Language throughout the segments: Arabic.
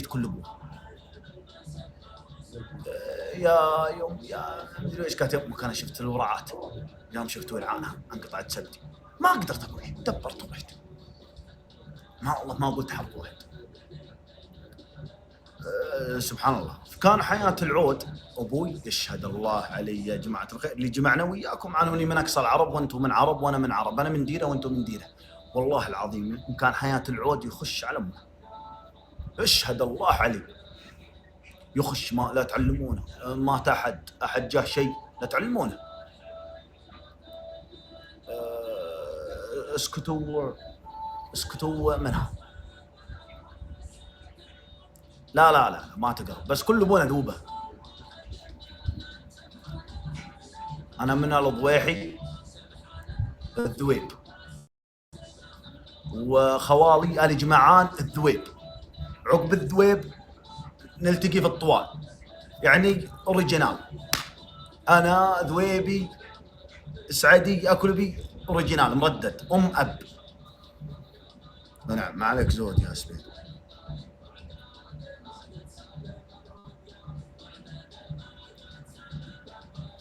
كل ابوه. يا يوم يا مدري ايش كانت يوم كان شفت الوراعات، يوم شفت ولعانها انقطعت سبتي ما قدرت ابوي، دبرت ورحت. ما والله ما قلت حرف واحد. سبحان الله. كان حياة العود ابوي يشهد الله علي يا جماعة الخير اللي جمعنا وياكم، عنه اني من اقصى العرب وانتم من عرب وانا من عرب، انا من ديره وانتم من ديره. والله العظيم كان حياة العود يخش على امه. اشهد الله علي. يخش ما لا تعلمونه، مات احد جاه شيء لا تعلمونه. اسكتوا منها. لا ما تقرب، بس كل ابونا ذوبه. انا من الضويحي الذويب، وخوالي ال جمعان الذويب. عقب الذويب نلتقي في الطوال، يعني اوريجينال. انا ذويبي سعدي اكل بي اوريجينال مردد ام اب. نعم ما عليك زود يا سبيل.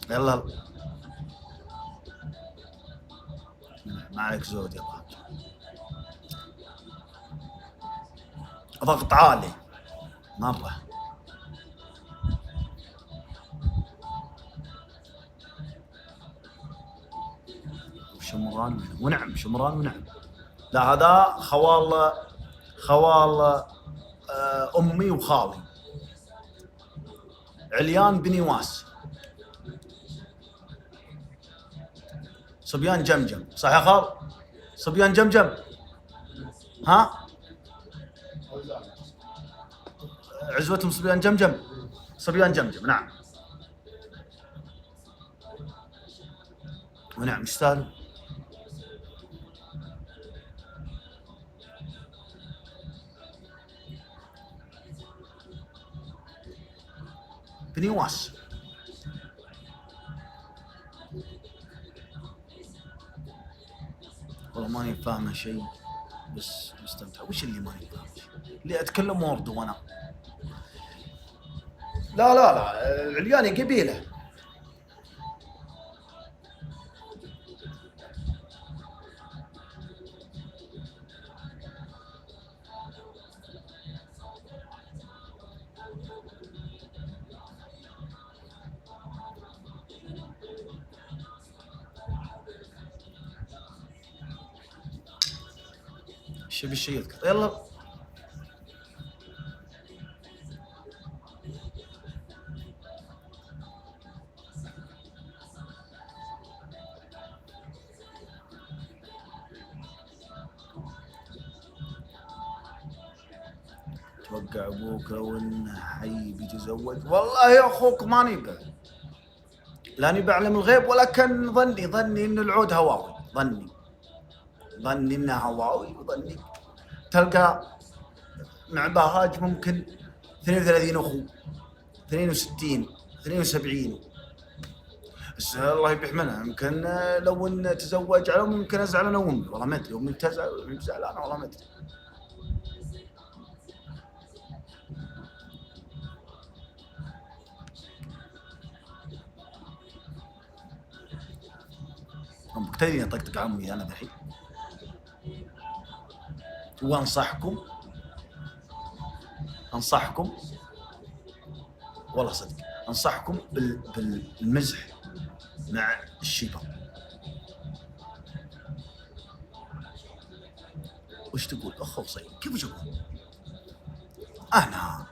يلا ما عليك زود يا بابا. ضغط عالي مرة. شمران ونعم، شمران ونعم. لا هذا خوال أمي وخالي عليان بن واس، صبيان جمجم. صح يا خال؟ صبيان جمجم. ها؟ عزوتهم صبيان جمجم. صبيان جمجم نعم. ونعم يستاهلوا. بن واس. والله ماني فاهمه شيء بس مستمتع. وش اللي ماني فاهمه شيء؟ اللي اتكلم وردو وانا. لا العلياني قبيله. شبي الشيء يذكر. يلا توقع ابوك وانه حي بيتزوج. والله يا اخوك ماني لاني بعلم الغيب، ولكن ظني ان العود هواوي. ظني انه هواوي، وظني تلقى مع بهاج ممكن 32 اخو، 62 72. بس الله يبيح منها. يمكن لو ان تزوج على ممكن ازعل انا وامي. والله ما ادري امي تزعل ولا زعلانه، والله ما ادري. امك تدري طقطق على امي انا الحين. وانصحكم والله صدق انصحكم بالمزح مع الشيبه. وش تقول اخ وصي؟ كيف وش اقول؟ انا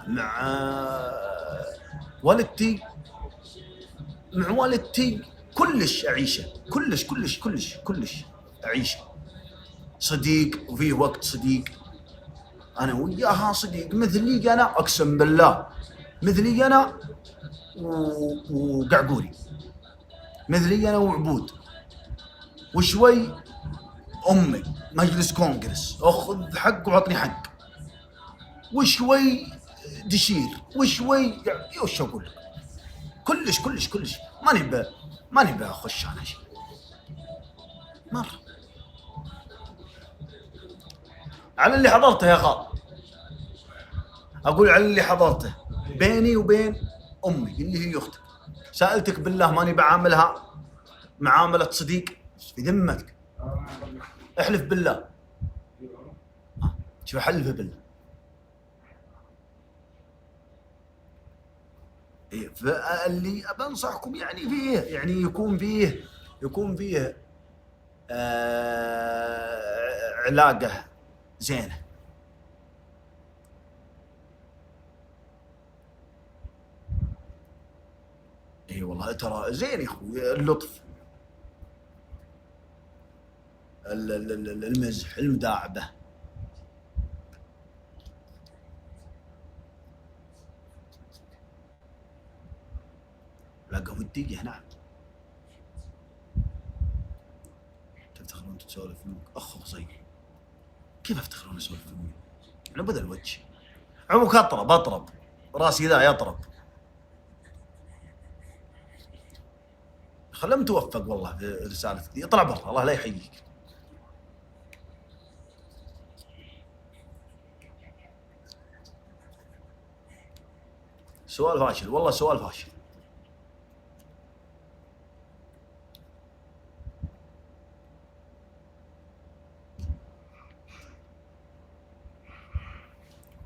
مع والدتي، كلش اعيشه، كلش اعيشه صديق. وفيه وقت صديق انا وياها، صديق مثلي انا اقسم بالله، مثلي انا وقعقوري، مثلي انا وعبود، وشوي امي مجلس كونغرس اخذ حق وعطني حق، وشوي دشير، وشوي يعني وش اقول لك، كلش ماني بخش انا شيء مره على اللي حضرته يا خال. اقول على اللي حضرته بيني وبين امي اللي هي اختك، سالتك بالله ماني بعاملها معامله صديق في ذمتك، احلف بالله. شو احلف بالله؟ إيه، فاللي بنصحكم يعني فيه، يعني يكون فيه علاقه زينه. اي والله ترى زين يا اخوي اللطف، المزح، المداعبه. علاقه وديه نعم. تفتخرون تسولفون اخ زي كيف افتخرون يسولفون؟ انا بذل الوجه عمك اطرب راسي ذا يطرب. لم توفق والله في رسالتك دي، اطلع برا الله لا يحييك. سؤال فاشل والله، سؤال فاشل.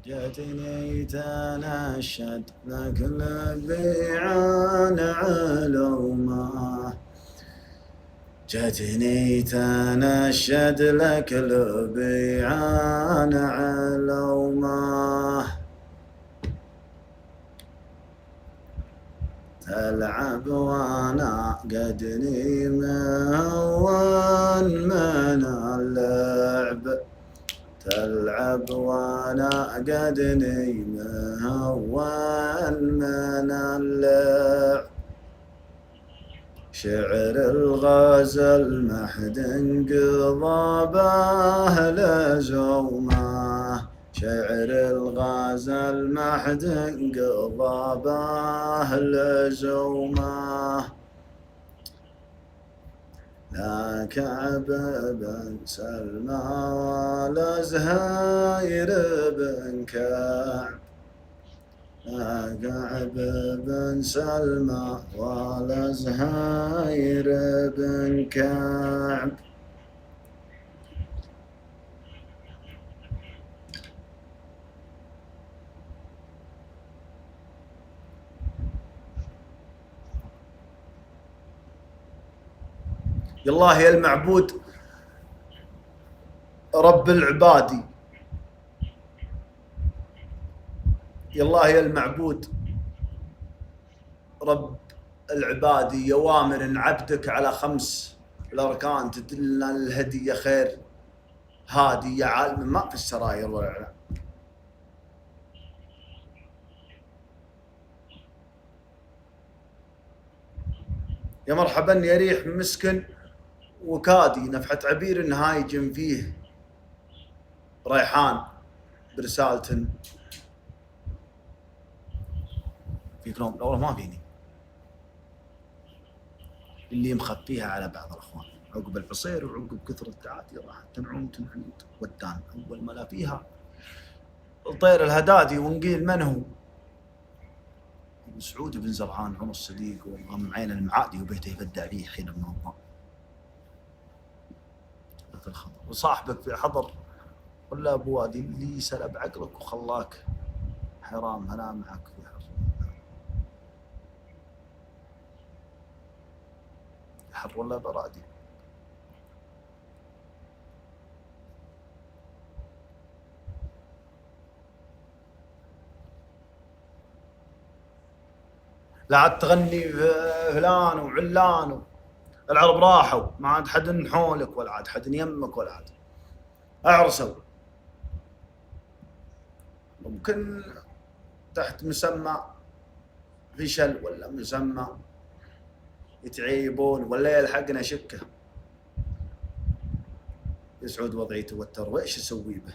جاتني تنشد لك البيعان علومه، جاتني تنشد لك البيعان علومه، تلعب وانا قدني مهون من اللعب، تلعب وانا قدني مهون من اللعب، شعر الغزل محد انقضى به لزومه، شعر الغزل محد انقضى به لزومه، لا كعب بن سلمى ولا زهير بن كعب، لا كعب بن سلمى ولا زهير بن كعب. يا الله يا المعبود رب العبادي، يا الله يا المعبود رب العبادي، يا وامر عبدك على 5 الأركان تدلنا الهدي يا خير هادي، يا عالم ما في السراير والإعلام. يا مرحبا يا ريح مسكن وكادي، نفحة عبير هايجم فيه ريحان برسالة فيك نوم. والله ما فيني اللي مخفيها على بعض الأخوان، عقب العصير وعقب كثرة التعاتي راح تنعم ودان، أول ما لا فيها طير الهدادي ونقيل من هو سعود بن زرعان عمر الصديق وغم عين المعادي وبيته يبدع فيه حين من الظن الخطر، وصاحبك في حضر ولا ابو وادي اللي سلب عقلك وخلاك حرام هنا معك في حر ولا برادي. لا عاد تغني فلان وعلان، العرب راحوا ما عاد حد نحولك ولا عاد حد يمك ولا عاد اعرسوا، ممكن تحت مسمى فشل ولا مسمى يتعيبون ولا يلحقنا شكه، يسعود وضعي توتر وايش اسوي به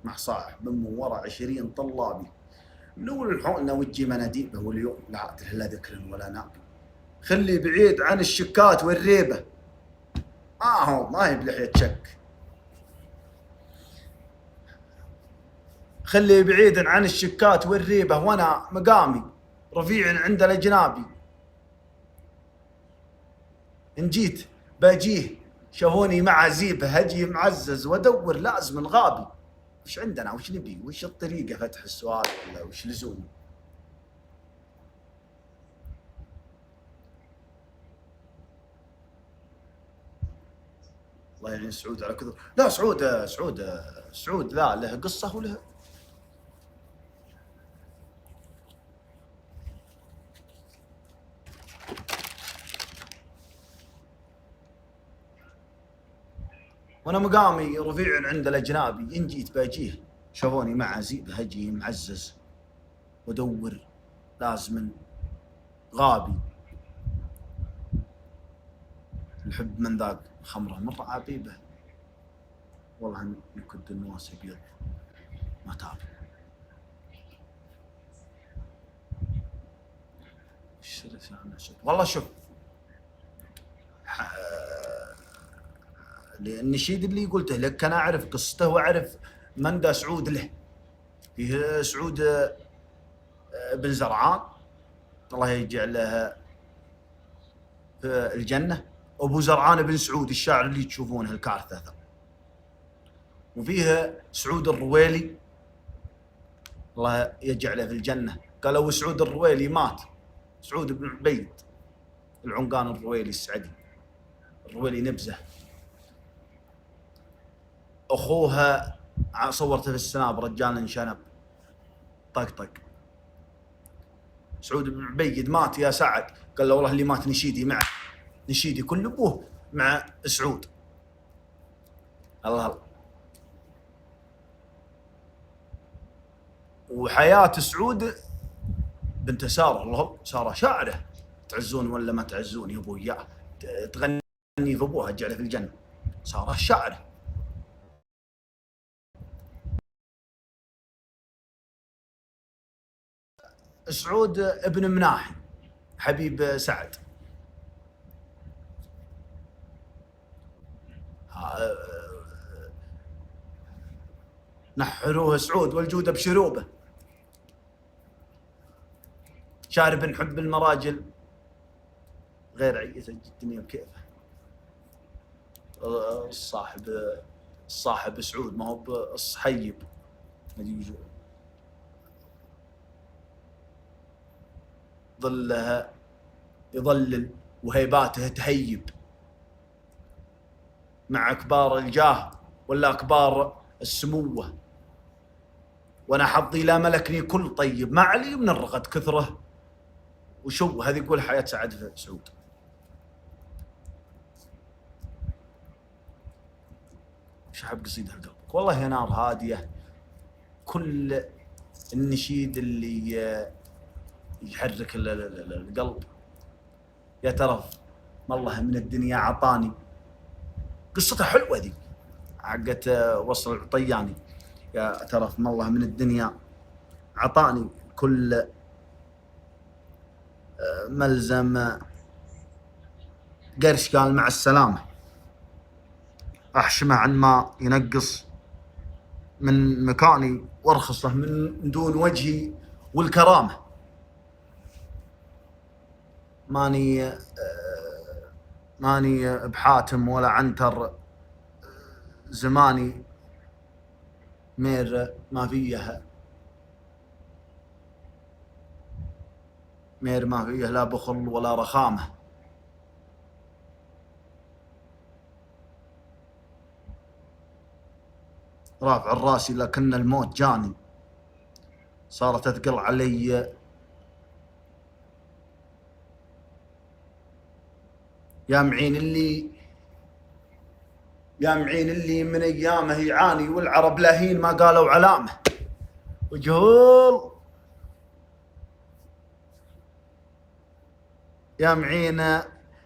مع صاحب من ورا 20 طلابي من اول الحولنا وجي مناديبه، واليوم لا عاد لا ذكر ولا نابي، خلي بعيد عن الشكات والريبه، هو ما هي بلحيه شك، خلي بعيدا عن الشكات والريبة، وانا مقامي رفيع عند الاجنابي. ان جيت باجيه شافوني مع زيبه، هجي معزز وادور لازم غابي. وش عندنا وش نبي وش الطريقة فتح السؤال ولا وش لزوم؟ الله يعين سعود على كثر. لا سعود لا له قصة وله. وانا مقامي رفيع عند الاجنابي. ان جيت باجيه شافوني مع زيبه، هجي معزز وادور لازم غابي. الحب من ذاق خمره مرة عبيبه، والله ان كنت النواس ابيض ما تاب. والله شوف النشيد اللي قلته لك انا اعرف قصته واعرف من دا سعود له. فيه سعود بن زرعان الله يجعله في الجنه، ابو زرعان بن سعود الشاعر اللي تشوفونه الكارثه. وفيه سعود الرويلي الله يجعله في الجنه. قالوا سعود الرويلي مات، سعود بن عبيد العنقان الرويلي السعدي، الرويلي نبزه. اخوها صورته في السناب رجال انشنب طقطق. سعود بن عبيد مات يا سعد، قال له والله اللي مات نشيدي معه، نشيدي كل ابوه مع سعود. الله. وحياة سعود بنت سارة، الله سارة شاعرة، تعزون ولا ما تعزون يا ابوي، يا تغني في ابوها تجعله في الجنة. سارة شاعرة. سعود ابن مناحي حبيب سعد. نحروه سعود والجود بشروبه، شارب نحب المراجل غير عيسى الدنيا بكيفه. الصاحب سعود ما هو بالصحيب ظلها يظلل وهيباته تهيب مع كبار الجاه ولا كبار السموه. وانا حظي لا ملكني كل طيب، ما علي من الرغد كثره وشو. هذه يقول حياة سعد سعود. شحب قصيدة قلبك والله يا نار هادية. كل النشيد اللي يحرك القلب يا ترى والله من الدنيا عطاني. قصتها حلوة ذي حقت وصل العطياني. يا ترى والله من الدنيا عطاني كل ملزم قرش قال مع السلامة، أحشمه عن ما ينقص من مكاني وارخصه من دون وجهي والكرامة. ماني بحاتم ولا عنتر، زماني مير ما فيه لا بخل ولا رخامة. رافع الراسي لكن الموت جاني، صارت تثقل علي يا معين اللي من ايامه يعاني، والعرب لاهين ما قالوا علامه. وجهول يا معين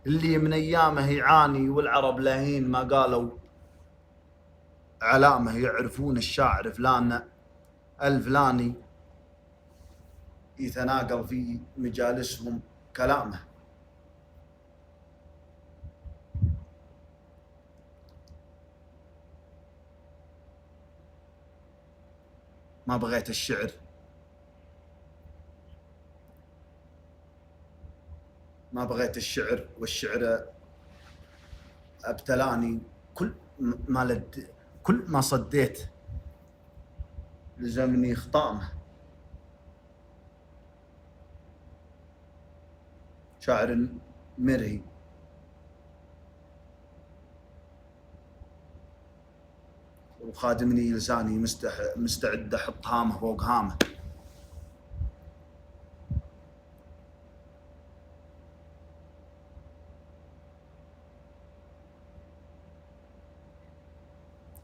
اللي من ايامه يعاني، والعرب لاهين ما قالوا علامه. يعرفون الشاعر فلان الفلاني يتناقل في مجالسهم كلامه. ما بغيت الشعر، ما بغيت الشعر، والشعر ابتلاني. كل ما صديت لزمني خطامه. شاعر مرهي وخادمني لساني، مستعد احط هامه فوق هامه.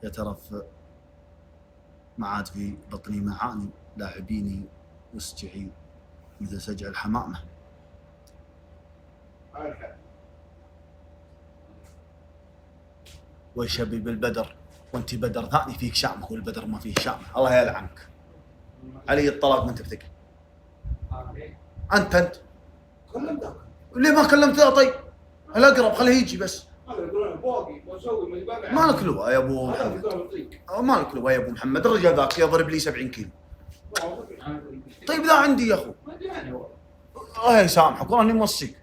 يترف ما عاد في بطني معاني، لاعبيني وسجعي مثل سجع الحمامه. ويشبي بالبدر وانت بدر ثاني فيك شامه، والبدر ما فيه شامه. الله يلعنك علي الطلاق ما انت بتقل. انت كلمتك ليه ما كلمته؟ طيب الاقرب خليه يجي بس. ما مالك لو يا ابو محمد، مالك لو يا ابو محمد، الرجال ذاك يضرب لي 70 كيلو. طيب ذا عندي يا اخو، الله يسامحك والله اني موصيك.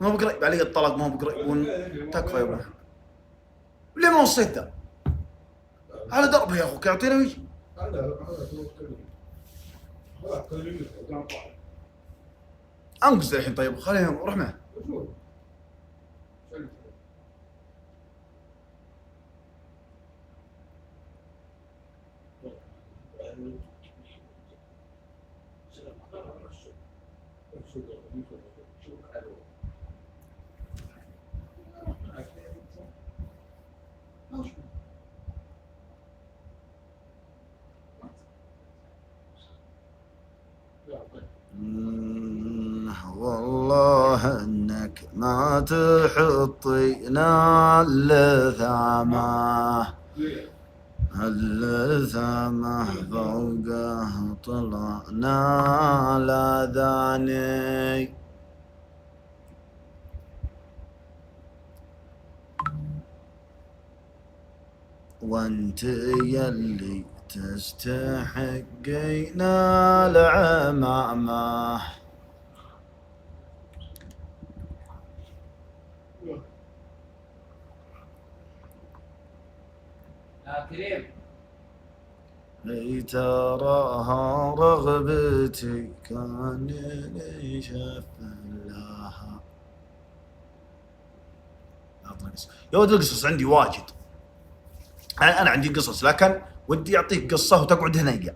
ما بقريب علي الطلاق، ما بقريب. تكفى يا ابو محمد، ليه ما وصيت ذا؟ على دربه يا اخوك يعطينا ويجي. انقز الحين. طيب خليهم روح معه. والله انك ما تحطينا اللثامه، اللثامه فوقه طلعنا الاذاني. وانت يلي تستحقين العمامه. كريم اي تراها رغبتي كان يشف لها. يا ولد القصص عندي واجد، انا عندي قصص، لكن ودي اعطيك قصه وتقعد هنيقه،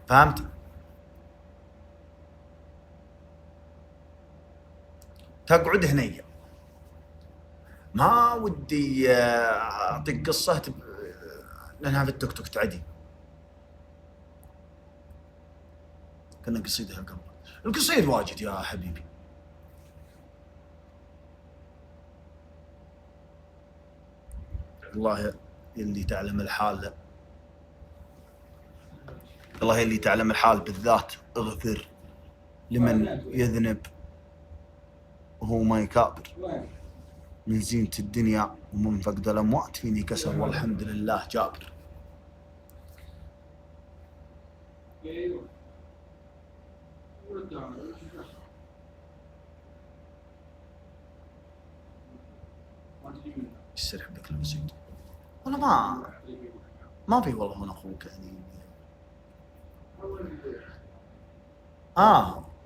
فهمت؟ تقعد هنيقه، ما ودي اعطيك قصه لانها في التيك توك تعدي. كنا قصيدة قبل. القصيد واجد يا حبيبي. الله اللي تعلم الحال، الله اللي تعلم الحال بالذات، اغفر لمن يذنب وهو ما يكابر. من زينة الدنيا ومن فقد الأموات فيني كسر والحمد لله جابر. يسرح بك المزيد. والله ما في والله هنا أخوك يعني.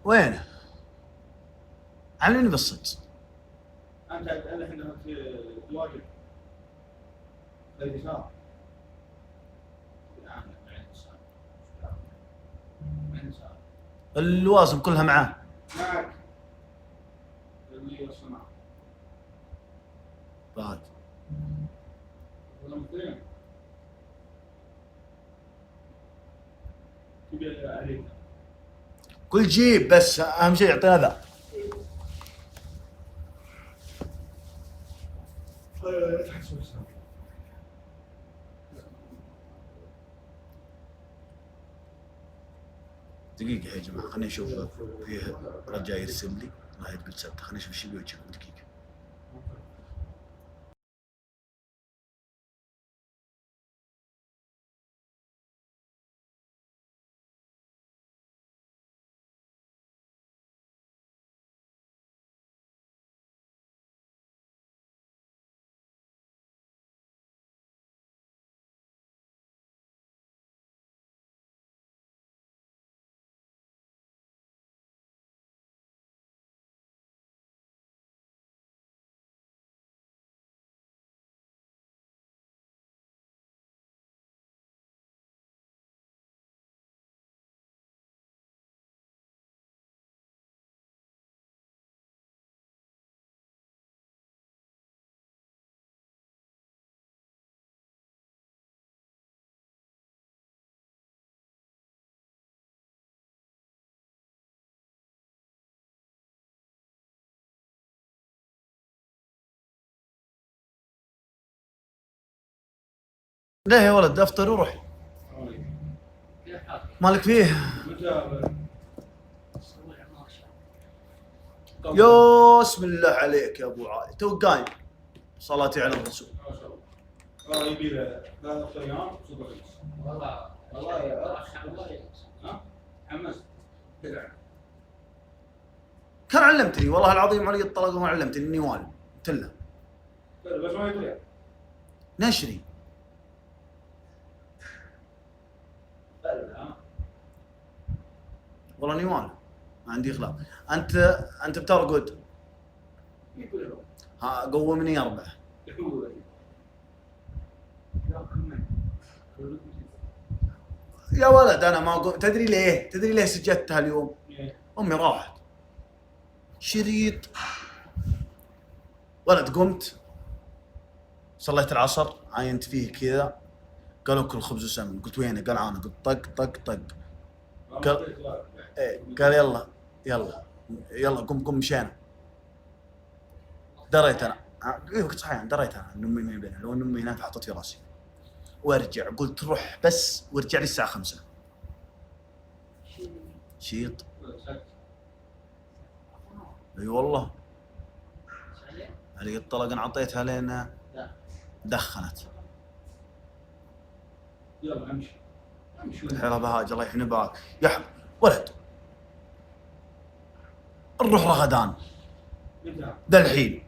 وينه؟ علمني بالصدق. انت الحين تواجد اليسار. اللوازم كلها معاه. معك اللي الصناعة بعد كل جيب، بس اهم شيء يعطينا ذا. دقيقة يا جماعة خليني اشوف. فيه رجاء يرسل لي. والله تقول سبت. خليني اشوف ايش بوجهك دقيقه. ليه يا ولد افطر وروح. مالك فيه؟ يا بسم الله عليك يا ابو علي، تو قايم صلاتي على الرسول. يبي له 3 ايام سوبر اكس. والله ها حمست. كان علمتني والله العظيم علي الطلاق وما علمتني اني والد. قلت له بس ما يدري. نشري. والله اني والد ما عندي اخلاق. انت بترقد. ها قومني 4. يا ولد انا ما قمت. تدري ليه سجدتها اليوم؟ امي راحت شريط. ولد قمت صليت العصر عاينت فيه كذا، قالوا كل خبز وسمن. قلت وينه؟ قال عانا. قلت طق طق طق. قال يلا قم مشينا. دريت انا كنت صحيان. دريت انا ان امي ما بينها، لو ان امي هناك حطت في راسي وارجع. قلت روح بس وارجع لي الساعه 5. شيط. اي والله علي الطلق انا عطيتها لين دخنت. يلا امشي. الحيرة بهاج الله يحن باك يا ولد. نروح رغدان ذا الحين.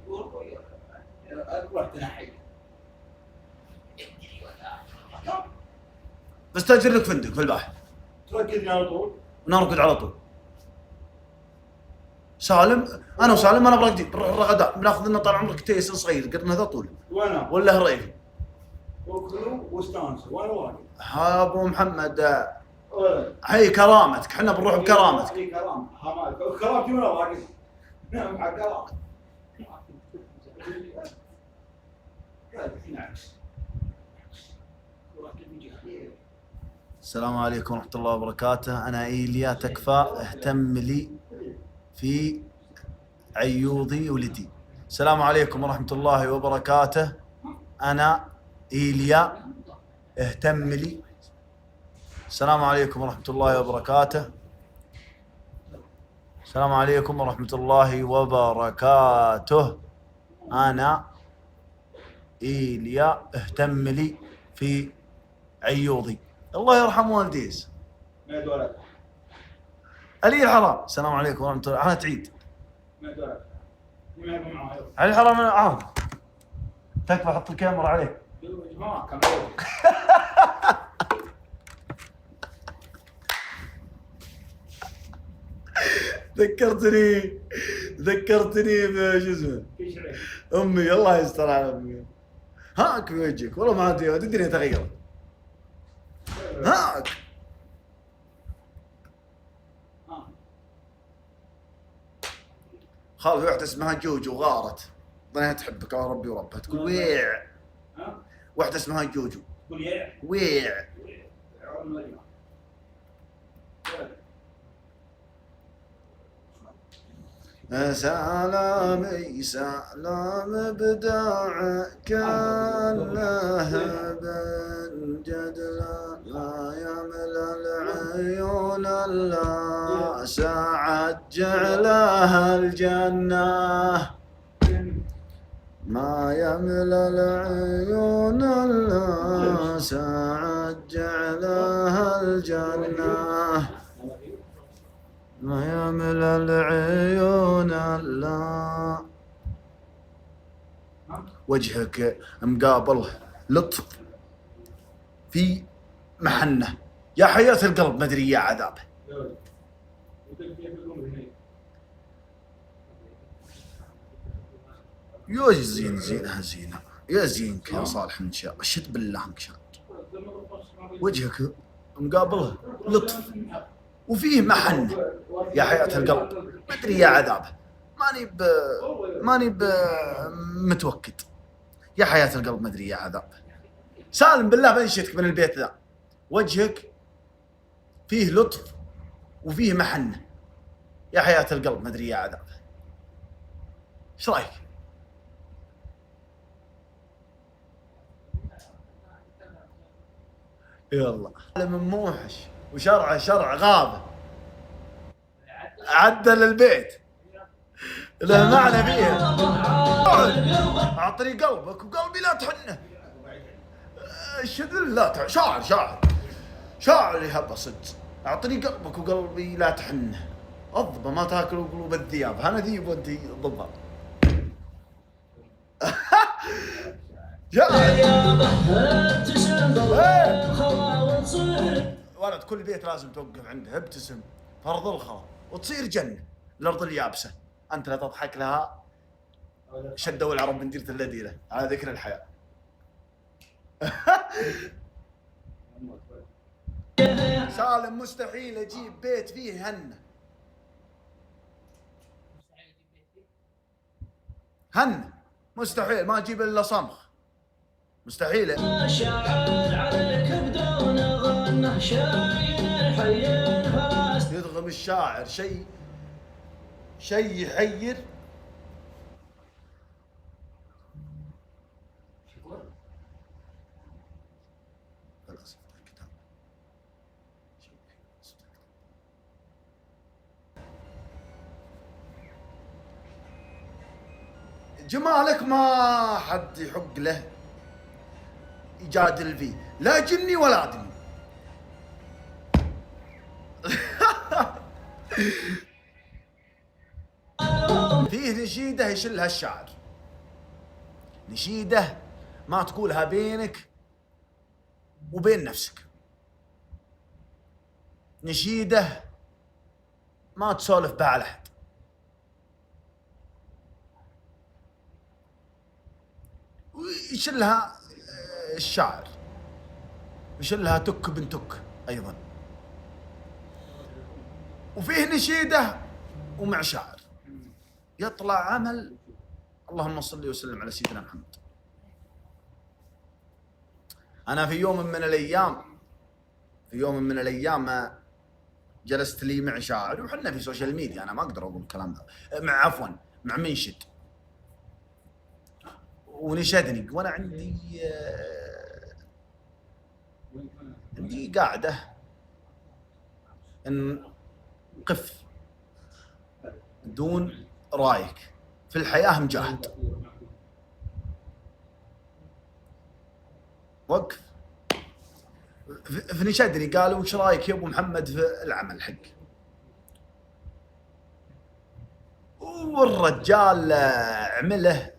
رحت نحي. بستاجر لك فندق في الباحث تركزني على طول. ونرقد على طول. سالم انا وسالم ما نبغى راقدين. نروح رغدان بناخذ لنا طال عمرك تيس صغير قرن هذا طول وين ولا هريفي. وكلوا واستانسوا. وين واقف؟ ها ابو محمد هي كرامتك. احنا بنروح بكرامتك. هي كرامة. كرامتي وين واقف؟ نعم مع كرامة. السلام عليكم ورحمة الله وبركاته. أنا إيليا تكفى اهتم لي في عيوضي ولدي. السلام عليكم ورحمة الله وبركاته. أنا إيليا اهتم لي. السلام عليكم ورحمة الله وبركاته. السلام عليكم ورحمة الله وبركاته. أنا إيليا اهتم لي في عيوضي. الله يرحم والديس. ما دولك. علي الحرام. السلام عليكم ورحمة الله. أنا تعيد. ما دولك. ما يبغى معاه. علي الحرام أنا عام. تكفى حط الكاميرا عليه. يا جماعة كاميرا. ذكرتني بشو اسمه امي. الله يستر على امي. هاك في وجهك والله ما الدنيا تغيرت. هاك خالد واحدة اسمها جوجو غارت ظنها تحبك يا ربي وربها. تقول ويع. واحدة اسمها جوجو تقول ويع. سلامي سلام بداع كان له بن جدلا ما يملى العيون الا ساعة جعلها الجنة، ما يملى العيون الا ساعة جعلها الجنة، ما يملى العيون الا وجهك مقابل لطف في محنة، يا حياة القلب ما ادري يا عذابه. يا زين زينها زينة، يا زينك يا صالح ان شاء الله، شد بالله انك شاد، وجهك مقابله لطف وفيه محنة، يا حياة القلب ما ادري يا عذابه، ماني متوكد، يا حياة القلب ما ادري يا عذابه. سالم بالله بنشتك من البيت ذا، وجهك فيه لطف وفيه محنة، يا حياة القلب ما ادري يا عذابه. ايش رايك؟ يلا من موحش وشرعه شرع غابه، عدل البيت له معنى فيها. اعطني قلبك وقلبي لا تحنه، الشذل لا شاعر شاعر يهب صدق، اعطني قلبك وقلبي لا تحنه، الضبه ما تاكلوا قلوب الذياب، انا ذيب وانت ضبه. ولد كل بيت لازم توقف عنده، ابتسم فرض الخوى وتصير جنة الأرض اليابسة، أنت لا تضحك لها شدوا العرب من ديرة اللديلة على ذكر الحياة. سالم مستحيل أجيب بيت فيه هنة، هنة مستحيل، ما أجيب إلا صمخ، مستحيل. يضغم الشاعر شيء يحير. جمالك ما حد يحق له يجادل فيه، لا جني ولا آدمي. فيه نشيدة يشلها الشاعر، نشيدة ما تقولها بينك وبين نفسك، نشيدة ما تسولف بها على أحد، ويشلها الشاعر، يشلها تك بن تك أيضا. وفيه نشيدة ومع شاعر يطلع عمل. اللهم صل وسلم على سيدنا محمد. أنا في يوم من الأيام جلست لي مع شاعر، وحنا في سوشيال ميديا، أنا ما أقدر أقول الكلام ذا، مع منشد، ونشدني وأنا عندي قاعدة إن قف دون رايك في الحياة مجاهد، وقف. فنشدني قالوا وش رايك يا ابو محمد في العمل حق، والرجال عمله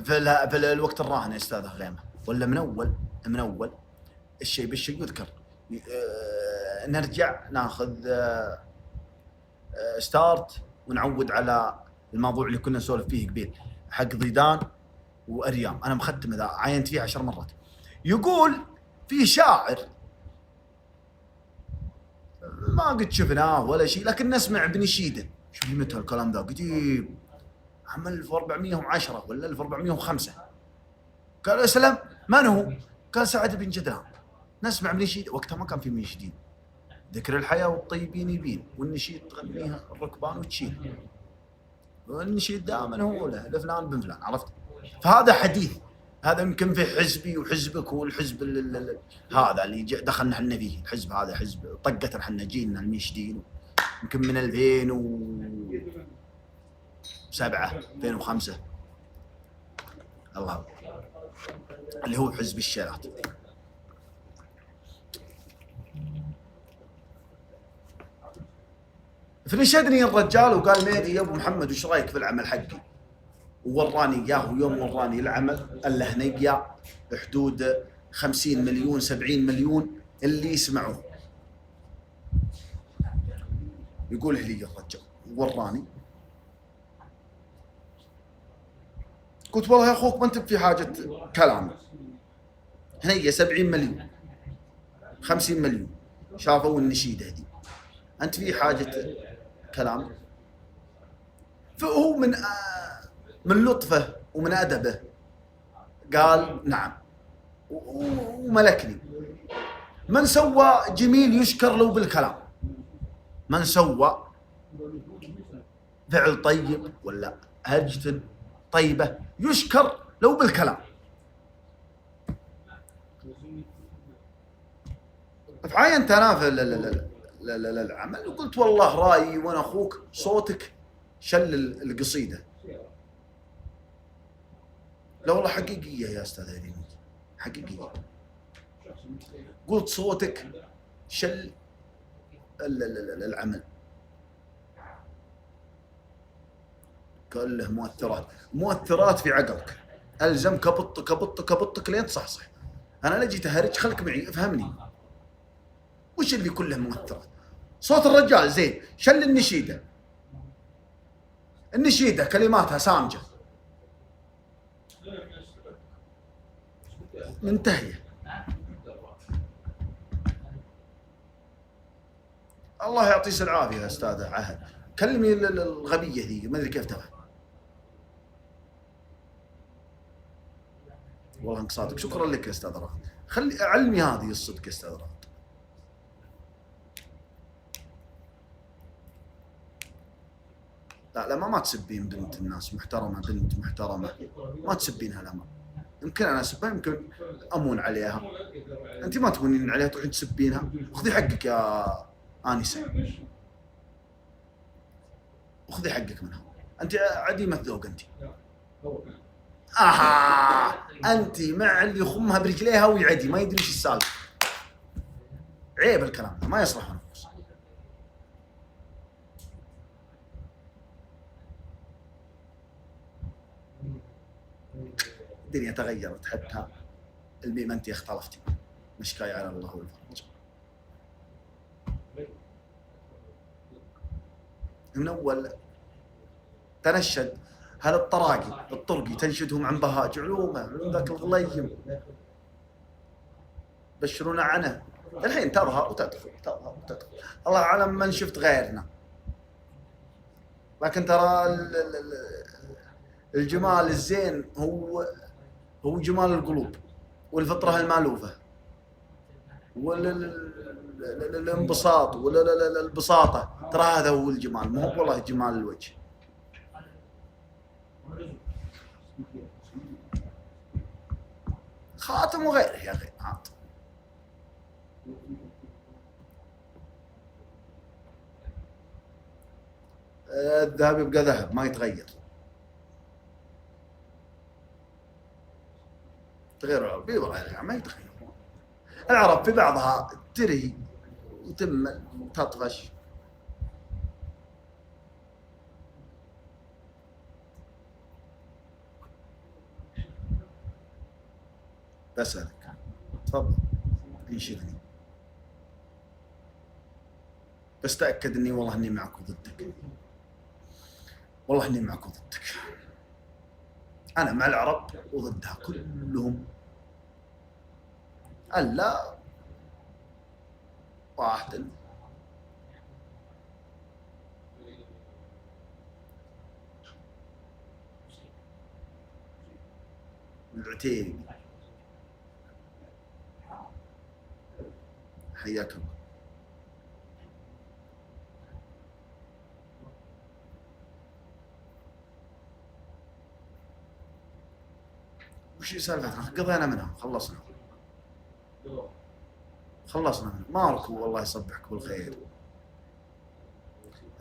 في الوقت الراهن يا استاذ غيمه، ولا من اول الشيء بالشيء يذكر. نرجع ناخذ ستارت ونعود على الموضوع اللي كنا نسولف فيه قبيل حق ضيدان واريام، انا مختم ذا عاينت فيه 10 مرات. يقول في شاعر ما قد شفناه ولا شيء، لكن نسمع بنشيده. شوف متى الكلام ذا قديم، عام 1410 ولا 1405. قال يا سلام من هو؟ قال سعد بن جدران. نسمع بنشيده، وقتها ما كان في منشدين، ذكر الحياة والطيبين يبين، والنشيد تغنيها الركبان وتشيل، والنشيد دائما هو له لفلان بن فلان، عرفت؟ فهذا حديث هذا يمكن في حزبي وحزبك والحزب هذا اللي دخلنا احنا فيه. الحزب هذا حزب طقتنا احنا، جينا الميشدين يمكن من 2007 2005 الله، اللي هو حزب الشيرات. فنشدني الرجال وقال ميدي يا ابو محمد وش رايك في العمل حقي؟ ووراني اياه. ويوم وراني العمل اللهنية حدود 50 مليون 70 مليون اللي يسمعوه. يقول لي الرجال وراني، قلت والله يا اخوك ما انت في حاجه كلام، هي 70 مليون 50 مليون شافوا النشيده هذه، انت في حاجه كلام؟ فهو من لطفه ومن ادبه قال نعم وملكني. من سوى جميل يشكر له بالكلام، من سوى فعل طيب ولا هجة طيبة يشكر لو بالكلام. فعاينت انا في العمل وقلت والله رايي وانا اخوك صوتك شل القصيده. لا والله حقيقيه يا استاذ هذه حقيقيه. قلت صوتك شل العمل. قال له مؤثرات في عقلك، الزم كبطك لين تصحصح. انا لا جيت اهرج، خلك معي افهمني وش اللي كله مؤثرات. صوت الرجال زين، شل النشيده كلماتها سامجه منتهيه. الله يعطيه العافيه يا استاذ عهد، كلمي الغبيه ذي ما ادري كيف تفهم. والله انك صادق، شكرا لك يا استاذ رغد، خلي علمي هذه الصدق يا استاذ رغد. لا ما تسبين بنت الناس محترمه، بنت محترمه ما تسبينها. لا ما يمكن انا اسبها، يمكن امون عليها، انت ما تمونين عليها تروحين تسبينها. خذي حقك يا انسه، وخذي حقك منها، انت عديمه ذوق انت. انت مع اللي يخمها برجليها ويعدي ما يدري ايش السالفه. عيب الكلام ده، ما يصلح نفوس. الدنيا تغيرت حتى الميم انت اختلفتي، مشكاي على الله والفرج. من اول تنشد هذا الطرقي تنشدهم عن بهاج علومه من ذاك الغليم بشرونا عنه. الحين تظهر وتدخل. الله اعلم من شفت غيرنا، لكن ترى الجمال الزين هو جمال القلوب والفطره المالوفه والانبساط والبساطه. ترى هذا هو الجمال، مو هو والله جمال الوجه. خاتم وغيره يا اخي عاد. الذهب يبقى ذهب ما يتغير. تغير العرب والله ما يتغير. العرب في بعضها ترهي وتم تطفش. بسألك تفضل انشدني، بس تأكد اني والله اني معك وضدك. والله اني معك وضدك. انا مع العرب وضدها كلهم الا واحد. العتيبي حياك الله. وش سالفتنا؟ قضينا منها، خلصنا منها. مالكو الله يصبحك بالخير.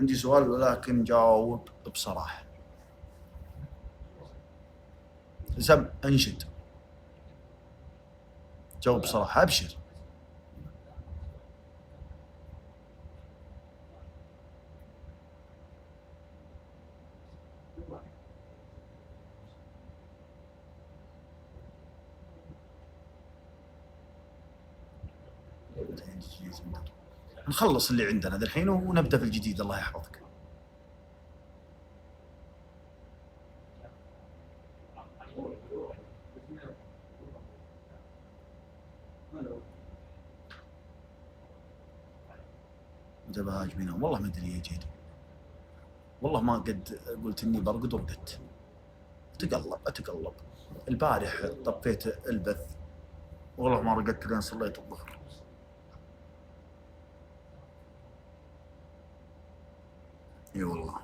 عندي سؤال ولكن جاوب بصراحة. سم انشد، جاوب بصراحة، ابشر. نخلص اللي عندنا ذا الحين ونبدأ في الجديد. الله يحفظك. متى بهاج بينهم؟ والله ما ادري يا جيد، والله ما قد قلت اني برقد ورقدت. اتقلب. البارح طفيت البث، والله ما رقدت لين صليت الظهر. اي والله.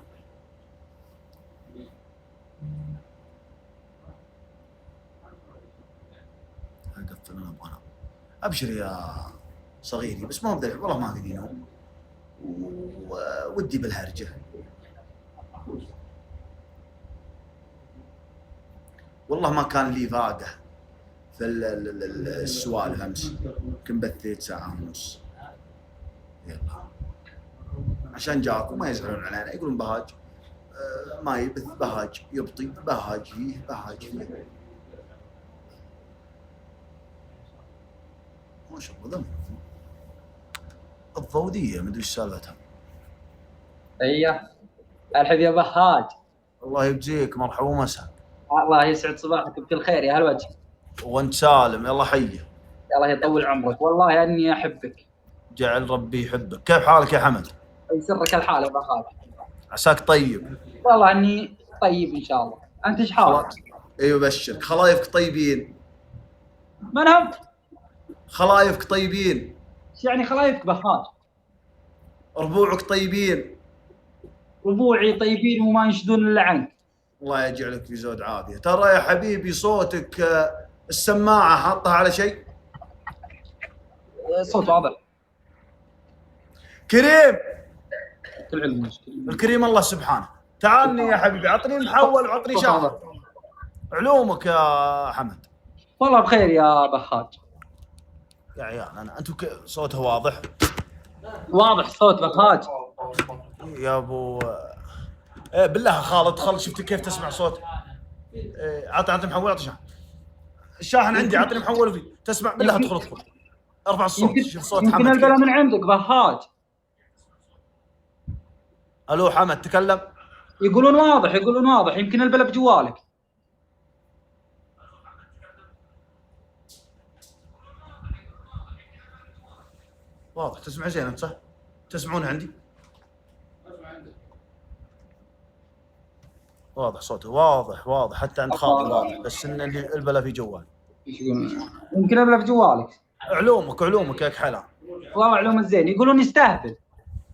اقفل انا ابغى انام. ابشر يا صغيري، بس ما ابدا والله ما فيني نوم ودي بالهرجه. والله ما كان لي فاقه في السوالف امس، يمكن بثيت ساعه ونص. يلا عشان جاكم ما يزعلون علينا، يقولون بهاج ما يبث، بهاج يبطي، بهاج فيه. ما شاء الله ذم الضودية، ما ادري ايش سالفتها. ايه الحب يا بهاج. الله يجزيك، مرحبا ومسهلا. الله يسعد صباحك بكل خير يا هالوجه. وانت سالم، يلا حيه. الله يطول عمرك، والله اني احبك. جعل ربي يحبك. كيف حالك يا حمد؟ يسرك الحال يا بهاج. عساك طيب. والله اني طيب ان شاء الله. انت ايش حالك؟ ايوه بشرك، خلايفك طيبين. من هم؟ خلايفك طيبين. ايش يعني خلايفك بهاج؟ ربوعك طيبين. ربوعي طيبين وما ينشدون الا عنك. الله يجعلك في زود عافيه. ترى يا حبيبي صوتك السماعه حاطها على شيء؟ صوت واضح. كريم، كل علم الكريم الله سبحانه. تعالني يا حبيبي، عطني محول وعطني شاهد. علومك يا حمد. والله بخير يا بهاج. يا عيال انتم صوته واضح. واضح صوت بهاج. يا ابو ايه بالله خالد، خالد شفت كيف تسمع صوت؟ إيه عطني محول، عطني شاحن. الشاحن عندي، عطني محول فيه تسمع بالله. ادخل ارفع الصوت. شوف صوت حمد. يمكن البلا من عندك بهاج. الو حمد تكلم. يقولون واضح، يمكن البلا بجوالك. واضح تسمع زين انت صح؟ تسمعون عندي؟ واضح صوته، واضح حتى عند خالد واضح، بس ان البلا في جوال. ايش يقولون؟ يمكن البلا بجوالك. علومك يا كحلان. والله علوم الزين. يقولون يستهبل.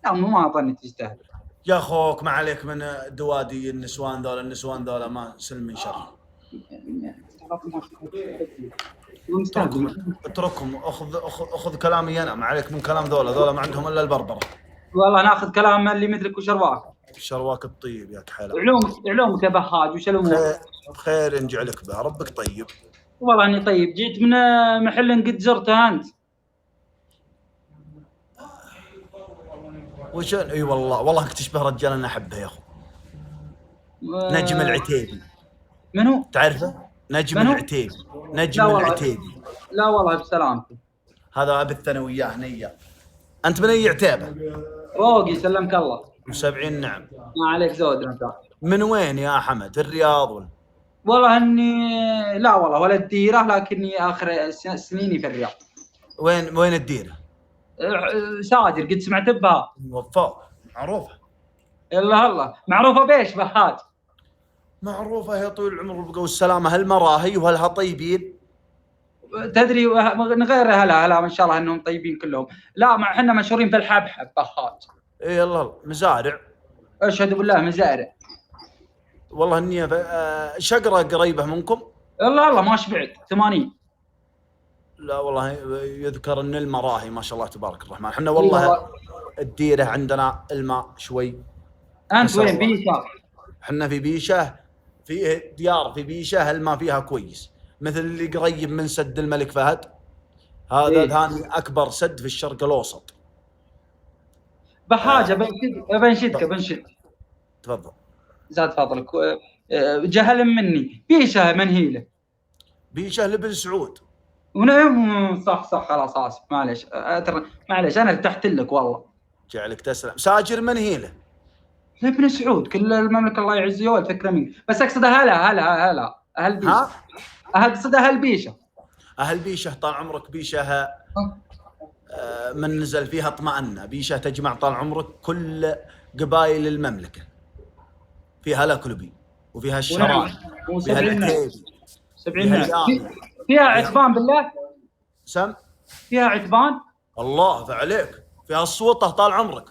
لا ما اظن تستهبل يا اخوك، ما عليك من دوادي النسوان ذولا ما سلم من شر. اتركهم. اخذ كلامي انا، ما عليك من كلام ذولا ما عندهم الا البربره. والله ناخذ كلام اللي مثلك وشرواك. شرواك الطيب يا كحلان. علومك يا بهاج. وش الامور؟ بخير نجعلك به، ربك طيب. والله اني طيب. جيت من محل قد زرته انت. وش اي والله انك تشبه رجال انا احبه يا اخو. نجم العتيبي. منو؟ تعرفه؟ نجم العتيبي. العتيبي. لا والله بسلامتك. هذا ابي الثانويه هنيه. انت من اي عتيبه؟ روقي سلمك الله. 70 نعم. ما عليك زود انت. من وين يا حمد؟ الرياض ولا؟ والله اني لا والله ولا الديره، لكني اخر سنيني في الرياض. وين الديره؟ ساجر. قد سمعت بها؟ وفاء معروفه. الله معروفه بايش بهاج؟ معروفه يا طويل العمر والبقاء والسلامه. هالمراهي وهلها طيبين. تدري غير هلا ما شاء الله انهم طيبين كلهم. لا ما احنا مشهورين في الحبحب بهاج. اي الله مزارع. اشهد بالله مزارع. والله اني شقره قريبه منكم. الله ما شبعت 80. لا والله يذكر ان الماء راهي ما شاء الله تبارك الرحمن. احنا والله الديره عندنا الماء شوي. انت وين بيشه؟ احنا في بيشه، فيه ديار في بيشه الماء فيها كويس، مثل اللي قريب من سد الملك فهد، هذا ثاني اكبر سد في الشرق الاوسط. بحاجه بنشد تفضل. زاد فضلك. جهل مني، بيشه منهيله. بيشه لبن سعود. ونعم صح خلاص اسف معليش معليش انا ارتحت لك والله. جعلك تسلم. ساجر منهيله. ابن سعود كل المملكه الله يعزه والفكره منك، بس اقصد هلا اهل بيشه. اقصد اهل بيشه. اهل بيشه طال عمرك بيشه من نزل فيها اطمأن. بيشه تجمع طال عمرك كل قبائل المملكه، فيها الاكلبي وفيها الشران وفيها العتيبي 70 فيها عتبان بالله. سم فيها عتبان الله فعليك، فيها السوطه طال عمرك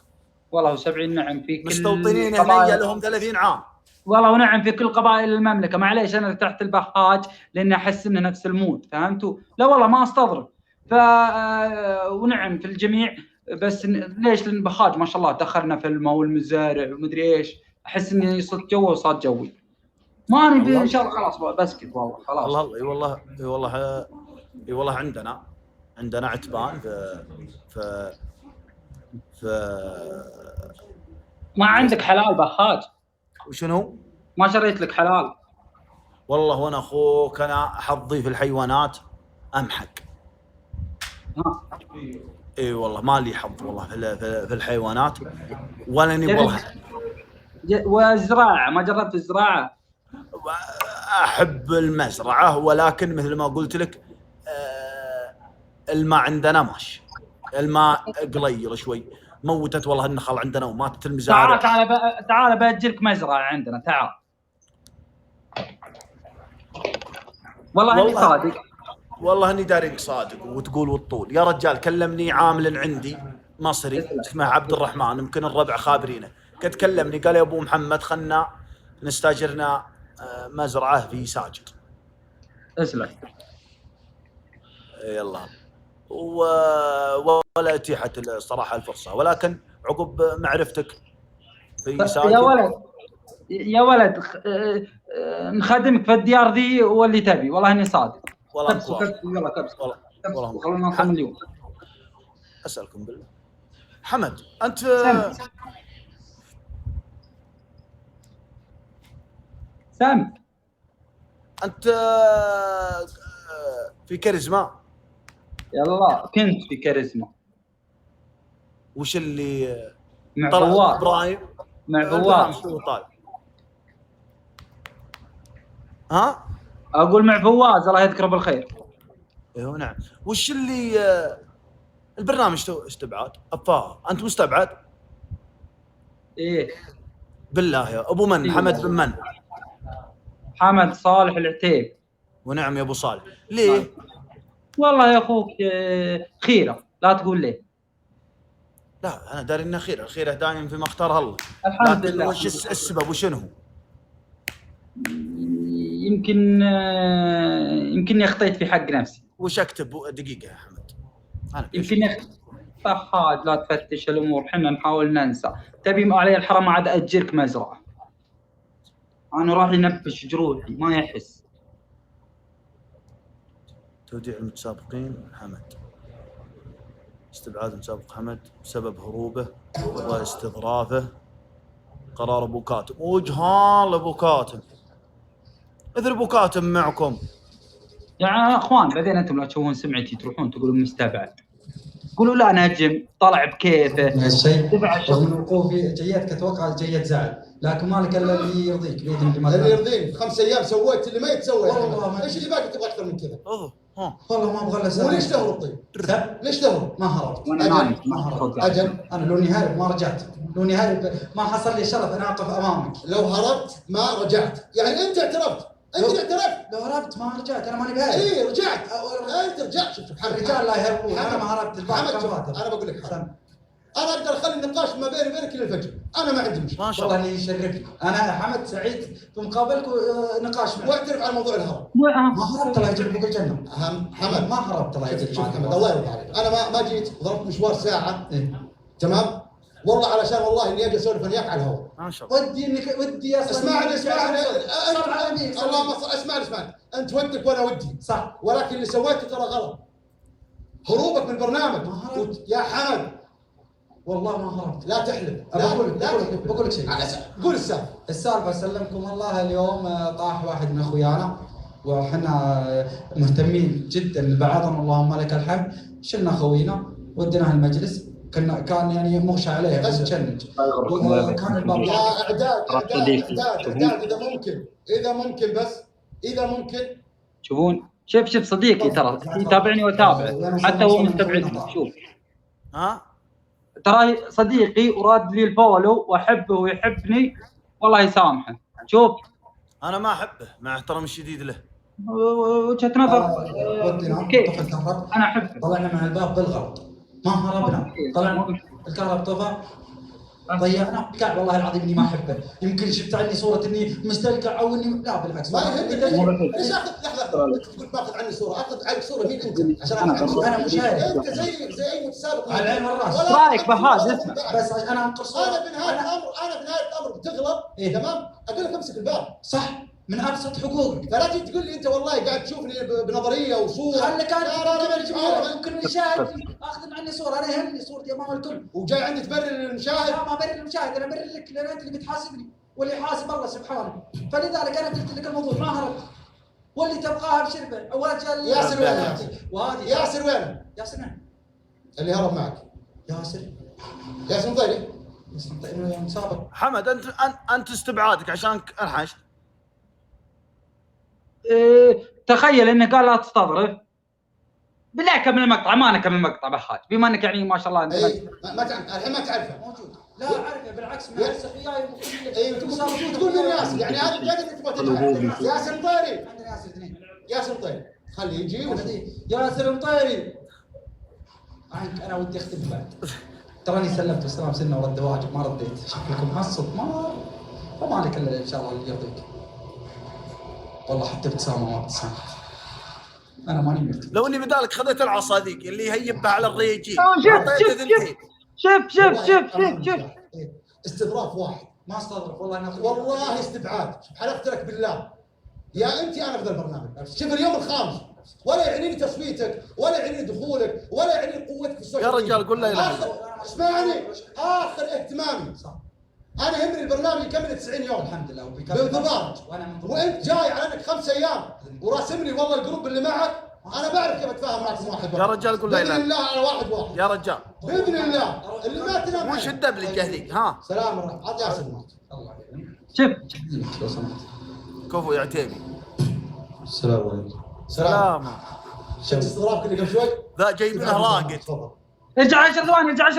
والله. 70 نعم في كل مستوطنين هنا لهم 30 عام والله. ونعم في كل قبائل المملكه. معليش انا ارتحت البهاج لاني احس انه نفس المود، فهمتوا؟ لا والله ما استظرف. ونعم في الجميع، بس ليش؟ لان بهاج ما شاء الله دخلنا في الماء والمزارع ومدري ايش، احس اني صرت جو وصار جوي. ما نبي ان شاء الله خلاص بسكت والله خلاص. الله اي والله اي والله اي والله عندنا عتبان في ما عندك حلال بهاج؟ وشنو؟ ما شريت لك حلال؟ والله وانا اخوك انا حظي في الحيوانات امحق. اي والله ما لي حظ والله في الحيوانات ولا اني والله. والزراعه ما جربت الزراعه؟ احب المزرعه ولكن مثل ما قلت لك الماء عندنا ماشي، الماء قليل شوي. موتت والله النخل عندنا وماتت المزارع. تعال باجلك مزرعه عندنا. تعال والله اني صادق. والله اني داريك صادق وتقول والطول. يا رجال كلمني عامل عندي مصري اسمه عبد الرحمن، يمكن الربع خابرينه، قد كلمني قال يا ابو محمد خلنا نستاجرنا مزرعه في ساجد. اسلم. يلا ولا اتيحت الصراحه الفرصه، ولكن عقب معرفتك في ساجد يا ولد نخدمك في الديار ذي واللي تبي. والله اني صادق. والله يلا كبس والله خلونا نصوم اليوم. اسالكم بالله حمد انت سم انت في كاريزما؟ يلا كنت في كاريزما. وش اللي مع طلع ابراهيم مع فواز؟ ها اقول مع فواز الله يذكره بالخير. ايوه نعم. وش اللي البرنامج استبعاد افاه؟ انت مستبعد؟ ايه بالله يا ابو من؟ حمد بن من؟ حمد صالح العتيب. ونعم يا ابو صالح. ليه؟ والله يا اخوك خيره لا تقول ليه. لا انا داري انه خيره، الخيره دائما فيما اختارها الله. الحمد لله. وش السبب وشنو هو؟ يمكن اخطيت في حق نفسي. وش اكتب دقيقه يا حمد؟ يمكن فحاج لا تفتش الامور، احنا نحاول ننسى. تبي علي الحرام عاد اجرك مزرعه. انا راح ينبش جروحي ما يحس. توديع المتسابقين حمد. استبعاد المتسابق حمد بسبب هروبه واستظرافه. قرار ابو كاتم. وجهان ابو كاتم. مثل ابو كاتم معكم يا اخوان. بعدين انتم لا تشوفون سمعتي تروحون تقولون مستبعد، قولوا لا نجم طلع بكيفه. الشيء رغم وقوفي جيتك اتوقع جيت زعل، لكن ما لك الا اللي يرضيك باذن الله. اللي يرضيني 5 ايام سويت اللي ما يتسوى. ايش اللي باقي تبغى اكثر من كذا؟ والله ما ابغى الا وليش تهرب طيب؟ ليش تهرب؟ ما هربت. ما هربت. اجل انا لوني هارب ما رجعت، لوني هارب ما حصل لي شرف انا اقف امامك. لو هربت ما رجعت، يعني انت اعترفت. انت اعترفت. لو هربت ما رجعت، انا ماني بهارب. اي رجعت. انت رجعت. شوف الرجال لا يهربون. انا ما هربت. محمد انا بقول لك حاجه. انا اقدر اخلي النقاش ما بيني وبينك الى الفجر، انا ما عندي مشكله. ما شاء والله الله. اني يشرفني، انا حمد سعيد في مقابلك نقاش معك. واعترف على موضوع الهرم. ما هربت الله يجيب فوق الجنه. حمد ما هربت الله يجيب. شوف حمد الله يرضى عليك، انا ما جيت ضربت مشوار ساعه إيه. تمام، والله علشان والله اني اجي اسولف وياك على الهواء. ما شاء الله. ودي اسمعني اسمعني. اللهم اسمعني انت ودك وانا ودي صح، ولكن اللي سويته ترى غلط. هروبك من البرنامج ما هربت. يا حمد والله ما هربت. لا تحلف. بقول لك شيء. قول السالفه. السالفه اسلمكم الله، اليوم طاح واحد من اخويانا وحنا مهتمين جدا لبعضنا اللهم لك الحمد. شلنا خوينا وديناه المجلس، كان يعني مغشى عليه متشنج. كان الباب يا اعداد اذا ممكن بس اذا ممكن. تشوفون شوف صديقي ترى يتابعني واتابعه حتى هو مستبعدني. شوف ها ترى صديقي وراد لي الفولو واحبه ويحبني والله يسامحه. شوف انا ما احبه مع احترامي الشديد له. وجهة نظر. ودينا كيف طفى الكهرب، انا احبه. طلعنا من الباب بالغلط، ما هربنا، طلعنا الكهرب طفى، ضيعنا. قاعد والله العظيم اني ما احبه. يمكن شفت عني صوره اني مستلقع او اني لا بالعكس. ما يهمك ليش لحظه تقول باخذ عني صوره، اخذ عنك صوره مين انت عشان انا مشارك. انت زي اي متسابق على العين والراس. ايش رايك بهاز؟ اسمع بس انا انقر صوره. انا في نهايه الامر بتغلط إيه؟ تمام، اقول لك امسك الباب صح، من ابسط حقوقك. فلا تجي تقول لي انت والله قاعد تشوفني بنظريه وصوره. خليك انت لا الجمهور ممكن نشاهد اخذ عني صوره، انا يهمني صورتي امام الكل. وجاي عندي تبرر للمشاهد. لا ما برر المشاهد، انا برر لك لان انت اللي بتحاسبني واللي يحاسب الله سبحانه. فلذلك انا قلت لك الموضوع ما هربت، واللي تبغاها بشربه. اول جاء ياسر وين؟ وهذه ياسر وين؟ ياسر اللي هرب معك ياسر مطيري. ياسر سابق. حمد انت استبعادك عشان انحشت. تخيل انه قال لا تستظرف. بالله كمل المقطع. ما انا كمل المقطع بهاج بما انك يعني ما شاء الله انت اي ما تعرف الحين ما تعرفه. موجود. لا اعرفه بالعكس مع وياي. اي تقول من ياسر يعني هذا بجد انت تبغى تجمع. ياسر مطيري. عندنا ياسر اثنين. ياسر مطيري خليه يجي ياسر مطيري. انا ودي اختم بعد. تراني سلمت واستلام سنه ورد واجب ما رديت. شكلكم محصب ما لك الا ان شاء الله اللي يرضيك. والله حتى ابتسامه ما ابتسامه. انا ماني مرتب. لو اني بدالك خذيت العصا ذيك اللي يهيبها على الريجي. شوف استظراف واحد. ما استظرف والله والله استبعاد. حلفت لك بالله يا انت انا في ذا البرنامج. شوف اليوم الخامس ولا يعنيني تصويتك ولا يعنيني دخولك ولا يعنيني قوتك في السوشيال. يا رجال قول لا اله الا الله. اسمعني اخر اهتمامي صح. انا يهمني البرنامج يكمل 90 يوم الحمد لله بالضبط. وانت جاي على انك 5 ايام وراسمني والله الجروب اللي معك. انا بعرف كيف اتفاهم معكم واحد. يا رجال قول لا اله باذن الله على واحد. يا رجال باذن الله اللي ما تنام. وش الدبل الجهلي ها؟ سلام الرحمة. عطي ياسر الله يعينك. شوف لو سمحت. كفو يا عتيبي. السلام عليكم. سلام. شفت استظرافك اللي قبل شوي؟ ذا جايبينها راقد. تفضل. ارجع 10 ثواني تفضل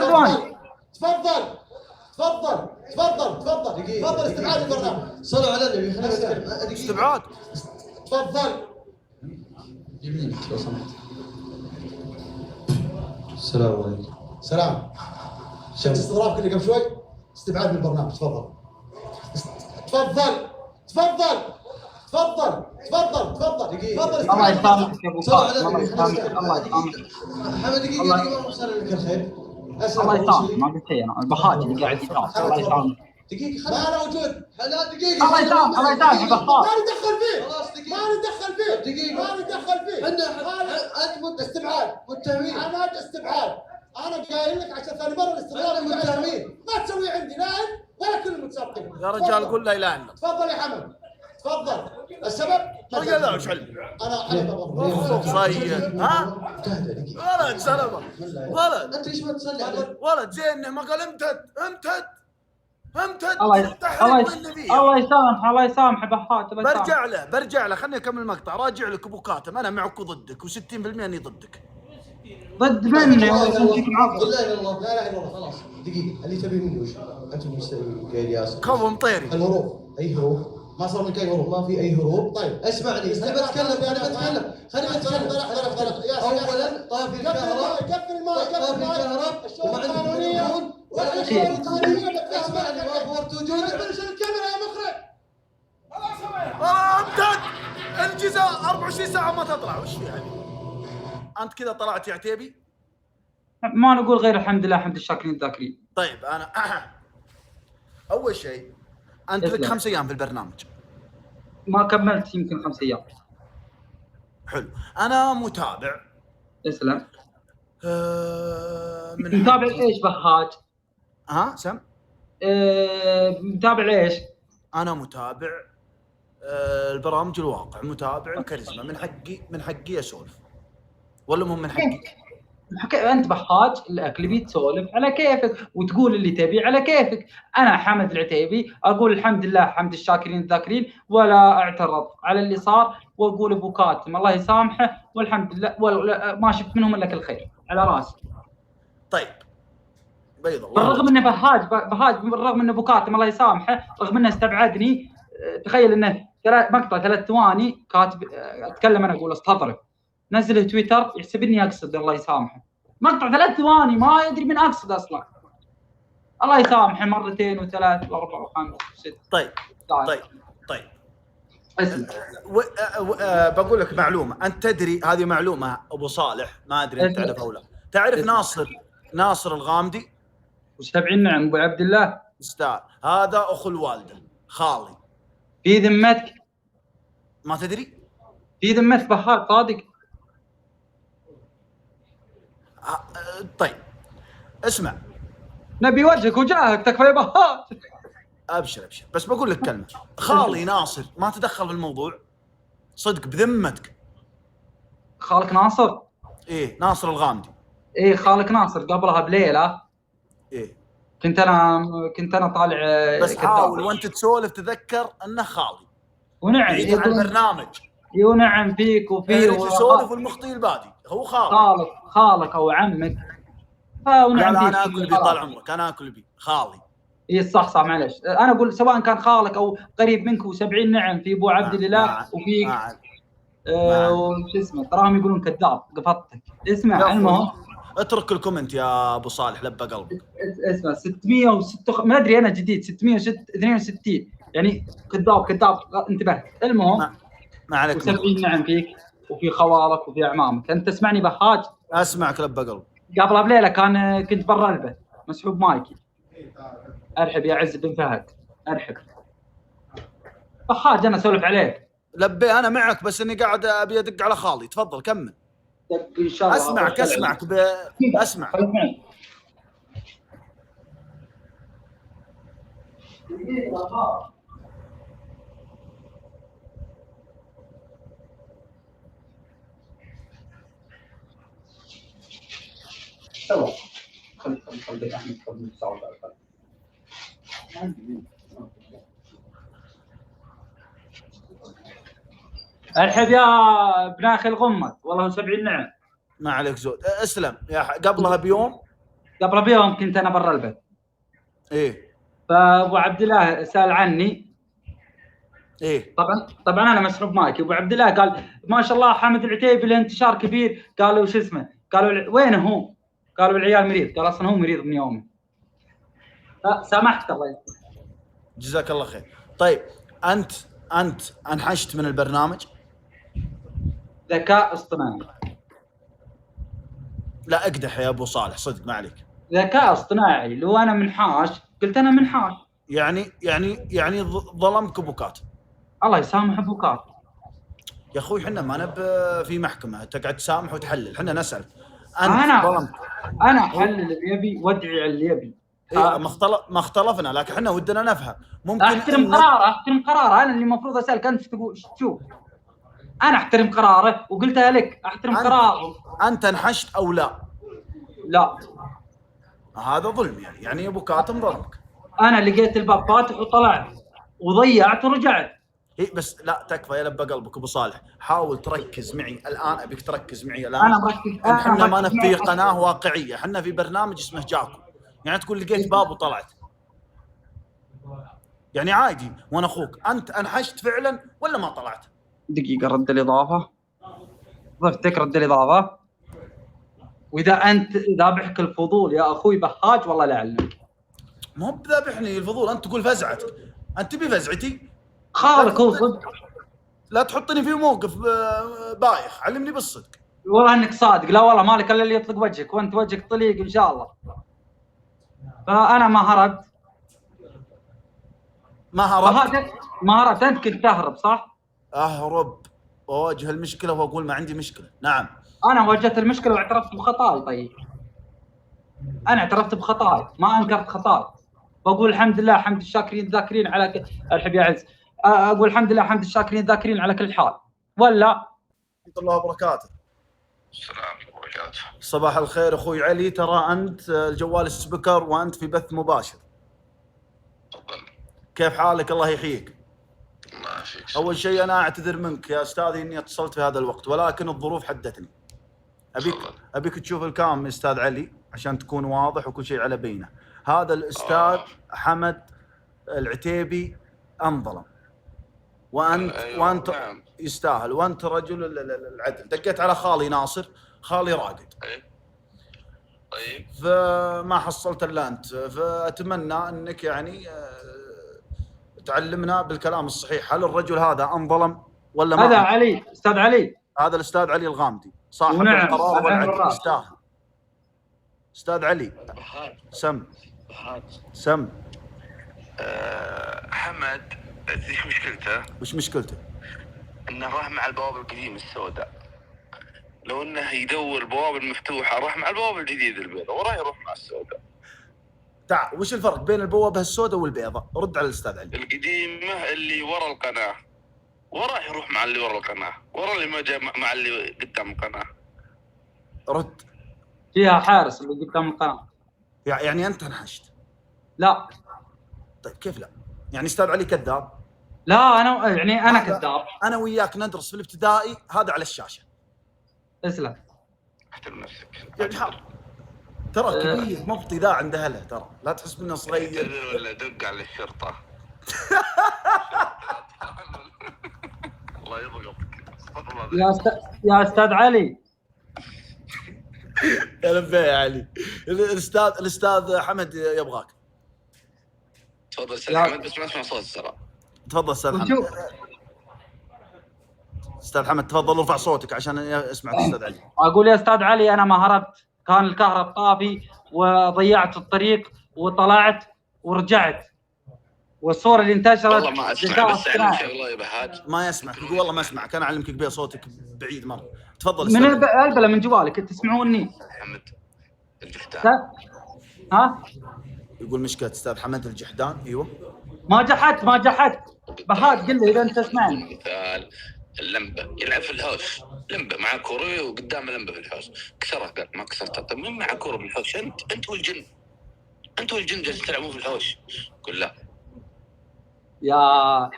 استبعاد البرنامج. صلوا على النبي. خلينا نتكلم. استبعاد. تفضل. يمينك لو سمحت. السلام عليكم. سلام. شفت استظرافك اللي قبل شوي؟ استبعاد من البرنامج. تفضل. الله يسامحك يا ابو فهد. الله يسامحك. حمد دقيقة ما وصل لك الخير. الله يسامحك. ما قلت شيء انا البهاج اللي قاعد يتابع. الله يسامحك. دقيقة ما له وجود. لا دقيقة. الله يسامحك بهاج. ما ندخل فيه. خلاص دقيقة. ما ندخل فيه. دقيقة. ما ندخل فيه. انت استبعاد. متهمين. انا استبعاد. انا قايل لك عشان ثاني مرة الاستغلال. متهمين. ما تسوي عندي لا انت ولا كل المتسابقين. يا رجال قول لا اله الا الله. تفضل يا حمد. تفضل. السبب؟ رجال لا وش علم. انا صيد ها؟ ولد سلمة ولد. انت ليش ما تصلي عليه؟ ولد زين ما قال امتد. الله يسامحه بهاج. برجع له خليني اكمل المقطع. راجع لك ابو كاتم انا معك وضدك و60% اني ضدك. ضد مني لا اله الا الله. لا اله الا الله. خلاص دقيقة اللي تبي مني وش؟ انت قايل ياسر. كفو مطيري. الهروب. اي هروب؟ ما صار منك اي هروب. ما في اي هروب. طيب اسمعني انا بتكلم خليني اتكلم. اولا طافي الكهرباء قفل الماء قفل الماء وما عندك تليفون ولا الشؤون شيء. القانونيه. اسمعني ما فورت وجودك. اقفل الكاميرا يا مخرج. امتد الجزاء 24 ساعه ما تطلع. وش في يعني؟ انت كذا طلعت يا عتيبي. ما نقول غير الحمد لله حمد الشاكرين الذاكرين. طيب انا اول شيء انت لك 5 ايام في البرنامج. ما كملت يمكن 5 ايام. حلو. انا متابع. اسلم. من متابع ايش بهاج؟ سم. متابع ايش؟ انا متابع البرامج الواقع، متابع الكاريزما. من حقي اسولف ولا مو من حقي؟ انت بهاج الاكل بيتسولف على كيفك وتقول اللي تبي على كيفك. انا حمد العتيبي اقول الحمد لله حمد الشاكرين الذاكرين ولا اعترض على اللي صار، واقول ابو كاتم الله يسامحه والحمد لله ما شفت منهم الا كل خير على راسي. طيب بيض الله. بالرغم انه بهاج بالرغم انه ابو كاتم الله يسامحه رغم انه استبعدني. تخيل انه مقطع 3 ثواني كاتب اتكلم انا اقول استظرف، نزله تويتر يحسبني اقصد الله يسامحه. مقطع 3 ثواني ما يدري من اقصد اصلا. الله يسامحه مرتين وثلاث واربع وخمس وست. طيب اسمع بقول لك معلومه. انت تدري هذه معلومه ابو صالح، ما ادري انت تعرف او لا. تعرف ناصر الغامدي؟ و70 نعم ابو عبد الله استاذ. هذا اخو الوالده خالي. في ذمتك ما تدري؟ في ذمتك بهاج صادق؟ طيب اسمع، نبي وجهك وجاهك تكفى يا بهاج. ابشر بس بقول لك كلمه. خالي ناصر ما تدخل في الموضوع صدق بذمتك. خالك ناصر؟ ايه ناصر الغامدي. ايه خالك ناصر قبلها بليله ايه كنت انا طالع بس حاول وانت تسولف تذكر انه خالي ونعم يجي على البرنامج ونعم فيك وفيه يسولف المخطي البادي هو خالي. خالك او عمك. لا انا اكل بي طال عمرك، انا اكل بي خالي. اي صح معلش. انا اقول سواء كان خالك او قريب منك و70 نعم في ابو عبد الله وفيك وش اسمه تراهم يقولون كذاب قفطتك. اسمع المهم اترك الكومنت يا ابو صالح لبى قلبك. اسمع 606 ما ادري انا جديد 662 يعني كذاب انتبهت. المهم ما عليك. و70 نعم فيك وفي خوالك وفي اعمامك. انت تسمعني بهاج؟ اسمعك لبى قلبك. قبل بليله كنت برا البيت مسحوب مايكي. ارحب يا عز بن فهد ارحب. بهاج انا اسولف عليك. لبي انا معك بس اني قاعد ابي ادق على خالي. تفضل كمل. ان شاء الله اسمعك اسمع. خلي احمد قبل الساعه. ارحب يا ابن اخي الغمه والله 70 نعم. ما عليك زود. اسلم يا قبلها بيوم كنت انا برا البيت. ايه فابو عبد الله سال عني. ايه طبعا انا مسحوب مايك. ابو عبد الله قال ما شاء الله حمد العتيبي له انتشار كبير. قالوا شو اسمه قالوا وينه هو؟ قالوا العيال مريض. قال اصلا هو مريض من يومه. سامحت الله يسلمك. جزاك الله خير. طيب انت انحشت من البرنامج. ذكاء اصطناعي. لا اقدح يا ابو صالح صدق ما عليك. ذكاء اصطناعي. لو انا منحاش قلت انا منحاش. يعني ظلمك ابو كاتم. الله يسامح ابو كاتم. يا اخوي احنا ما نب في محكمه تقعد تسامح وتحلل. احنا نسال. انت ظلمت. انا احلل اللي يبي وادعي على اللي يبي. إيه ما اختلفنا لكن احنا ودنا نفهم. ممكن احترم قراره. انا اللي المفروض اسالك انت تقول شوف. انا احترم قراره وقلتها لك احترم قراره. انت انحشت او لا؟ لا هذا ظلم يعني ابو كاتم ظلمك. انا لقيت الباب فاتح وطلعت وضيعت ورجعت. إيه بس لا تكفى يا لبى قلبك ابو صالح. حاول تركز معي الان. ابيك تركز معي الان. انا مركز. احنا ما في قناه واقعيه. احنا في برنامج اسمه جاكو. يعني تقول لقيت باب وطلعت. يعني عادي وانا اخوك، انت انحشت فعلا ولا ما طلعت؟ دقيقه رد الاضافه، ضفتك رد الاضافه. واذا انت ذابحك الفضول يا اخوي بهاج والله لا اعلمك. مو بذابحني الفضول، انت تقول فزعتك، انت تبي فزعتي؟ خالك هو صدق. لا تحطني في موقف بايخ، علمني بالصدق. والله انك صادق، لا والله مالك الا اللي يطلق وجهك، وانت وجهك طليق ان شاء الله. فانا ما هربت. ما هربت؟ ما هربت، انت كنت تهرب صح؟ اهرب واواجه المشكله واقول ما عندي مشكله. نعم انا واجهت المشكله واعترفت بخطاي. طيب انا اعترفت بخطاي، ما انكرت خطاي، واقول الحمد لله حمد الشاكرين الذاكرين على الحب يا عز. اقول الحمد لله حمد الشاكرين الذاكرين على كل حال. ولا ورحمه الله وبركاته. السلام عليكم وبركاته. صباح الخير اخوي علي، ترى انت الجوال سبيكر وانت في بث مباشر. تفضل. كيف حالك؟ الله يحييك. الله يعافيك. اول شيء انا اعتذر منك يا استاذي اني اتصلت في هذا الوقت، ولكن الظروف حدتني. ابيك تشوف الكام استاذ علي عشان تكون واضح وكل شيء على بينه. هذا الاستاذ حمد العتيبي انظلم، وانت وانت نعم. يستاهل، وانت رجل العدل. دقيت على خالي ناصر، خالي راقد. طيب فما حصلت الا انت، فاتمنى انك يعني تعلمنا بالكلام الصحيح. هل الرجل هذا انظلم ولا ما؟ هذا علي، استاذ علي، هذا الاستاذ علي الغامدي صاحب ونعم. القرار والعدل، يستاهل. استاذ علي سم سم. حمد ايش مشكلته؟ وش مشكلته؟ انه راح مع البوابه القديمه السوداء. لو انه يدور البوابه المفتوحه راح مع البوابه الجديده البيضاء، وراح يروح مع السوداء. تعال، وش الفرق بين البوابه السوداء والبيضاء؟ رد على الاستاذ علي. القديمه اللي ورا القناه، وراح يروح مع اللي ورا القناه، ورا اللي ما جاء مع اللي قدام القناه. رد. فيها حارس اللي قدام القناه. يعني انت انحشت؟ لا. طيب كيف لا؟ يعني استاذ علي كذاب؟ لا انا كذاب. انا وياك ندرس في الابتدائي، هذا على الشاشه. اسلم. احترم نفسك. يعني ترى كبير مبطي ذا عند اهله، ترى لا تحس منه صغير. ولا دق على الشرطه. الله يضغطك. يا استاذ علي. يا لبيه يا علي. الاستاذ حمد يبغاك. تفضل استاذ حمد، بس ما اسمع صوت الصراحه. تفضل استاذ حمد. استاذ حمد تفضل ارفع صوتك عشان اسمعك استاذ علي. اقول يا استاذ علي انا ما هربت، كان الكهرب طافي وضيعت الطريق وطلعت ورجعت، والصوره اللي انتشرت والله ما اسمع، بس اعلم شغله يا بهاج. ما يسمعك، يقول والله ما اسمعك. انا اعلمك قبل صوتك بعيد مره. تفضل من البلا من جوالك تسمعوني. حمد الجحدان. ها؟ يقول مشكلة استاذ حمد الجحدان. ايوه ما جحدت بهاج، قل لي اذا انت تسمعني. مثال اللمبه يلعب في الحوش، لمبه مع كوره وقدام لمبه في الحوش، كسرها قال ما كسرتها. طيب مين مع كوره بالحوش؟ انت والجن، انت والجن جالسين تلعبون في الحوش. قل لا يا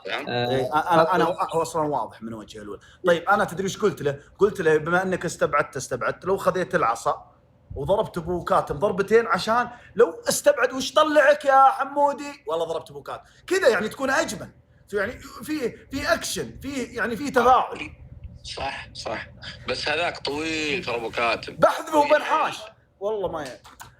انا اصلا واضح من وجهه الاول. طيب انا تدري ايش قلت له؟ قلت له بما انك استبعدت، لو خذيت العصا وضربت ابو كاتم ضربتين، عشان لو استبعد وش طلعك يا حمودي، والله ضربت ابو كاتم كذا، يعني تكون اجمل، يعني في اكشن، في تفاعل. صح، بس هذاك طويل ترى ابو كاتم، بحذفه وبنحاش. والله ما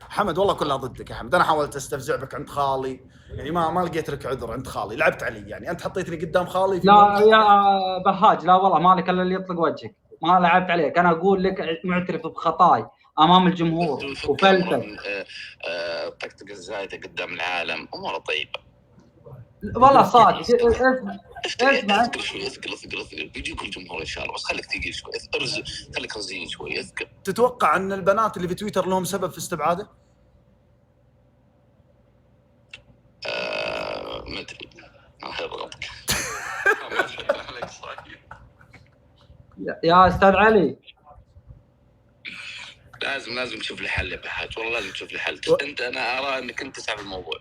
حمد والله كلها ضدك يا حمد. انا حاولت استفزع بك عند خالي، يعني ما لقيت لك عذر عند خالي، لعبت علي، يعني انت حطيتني قدام خالي. لا يا بهاج، لا والله مالك الا اللي يطلق وجهك، ما لعبت عليك. انا اقول لك معترف بخطاي امام الجمهور وفلتك. طقطق الزايده قدام العالم اموره طيبه والله صادق. اسمع شوي، اثقل بيجيك الجمهور ان شاء الله، بس خليك ثقيل شوي، خليك رزين شوي، اثقل. تتوقع ان البنات اللي في تويتر لهم سبب في استبعاده؟ ما ادري، ما يضغطك. يا استاذ علي لازم تشوف لي حل يا بحاج، والله لازم تشوف لي حل. انت انا ارى انك انت تسعى في الموضوع.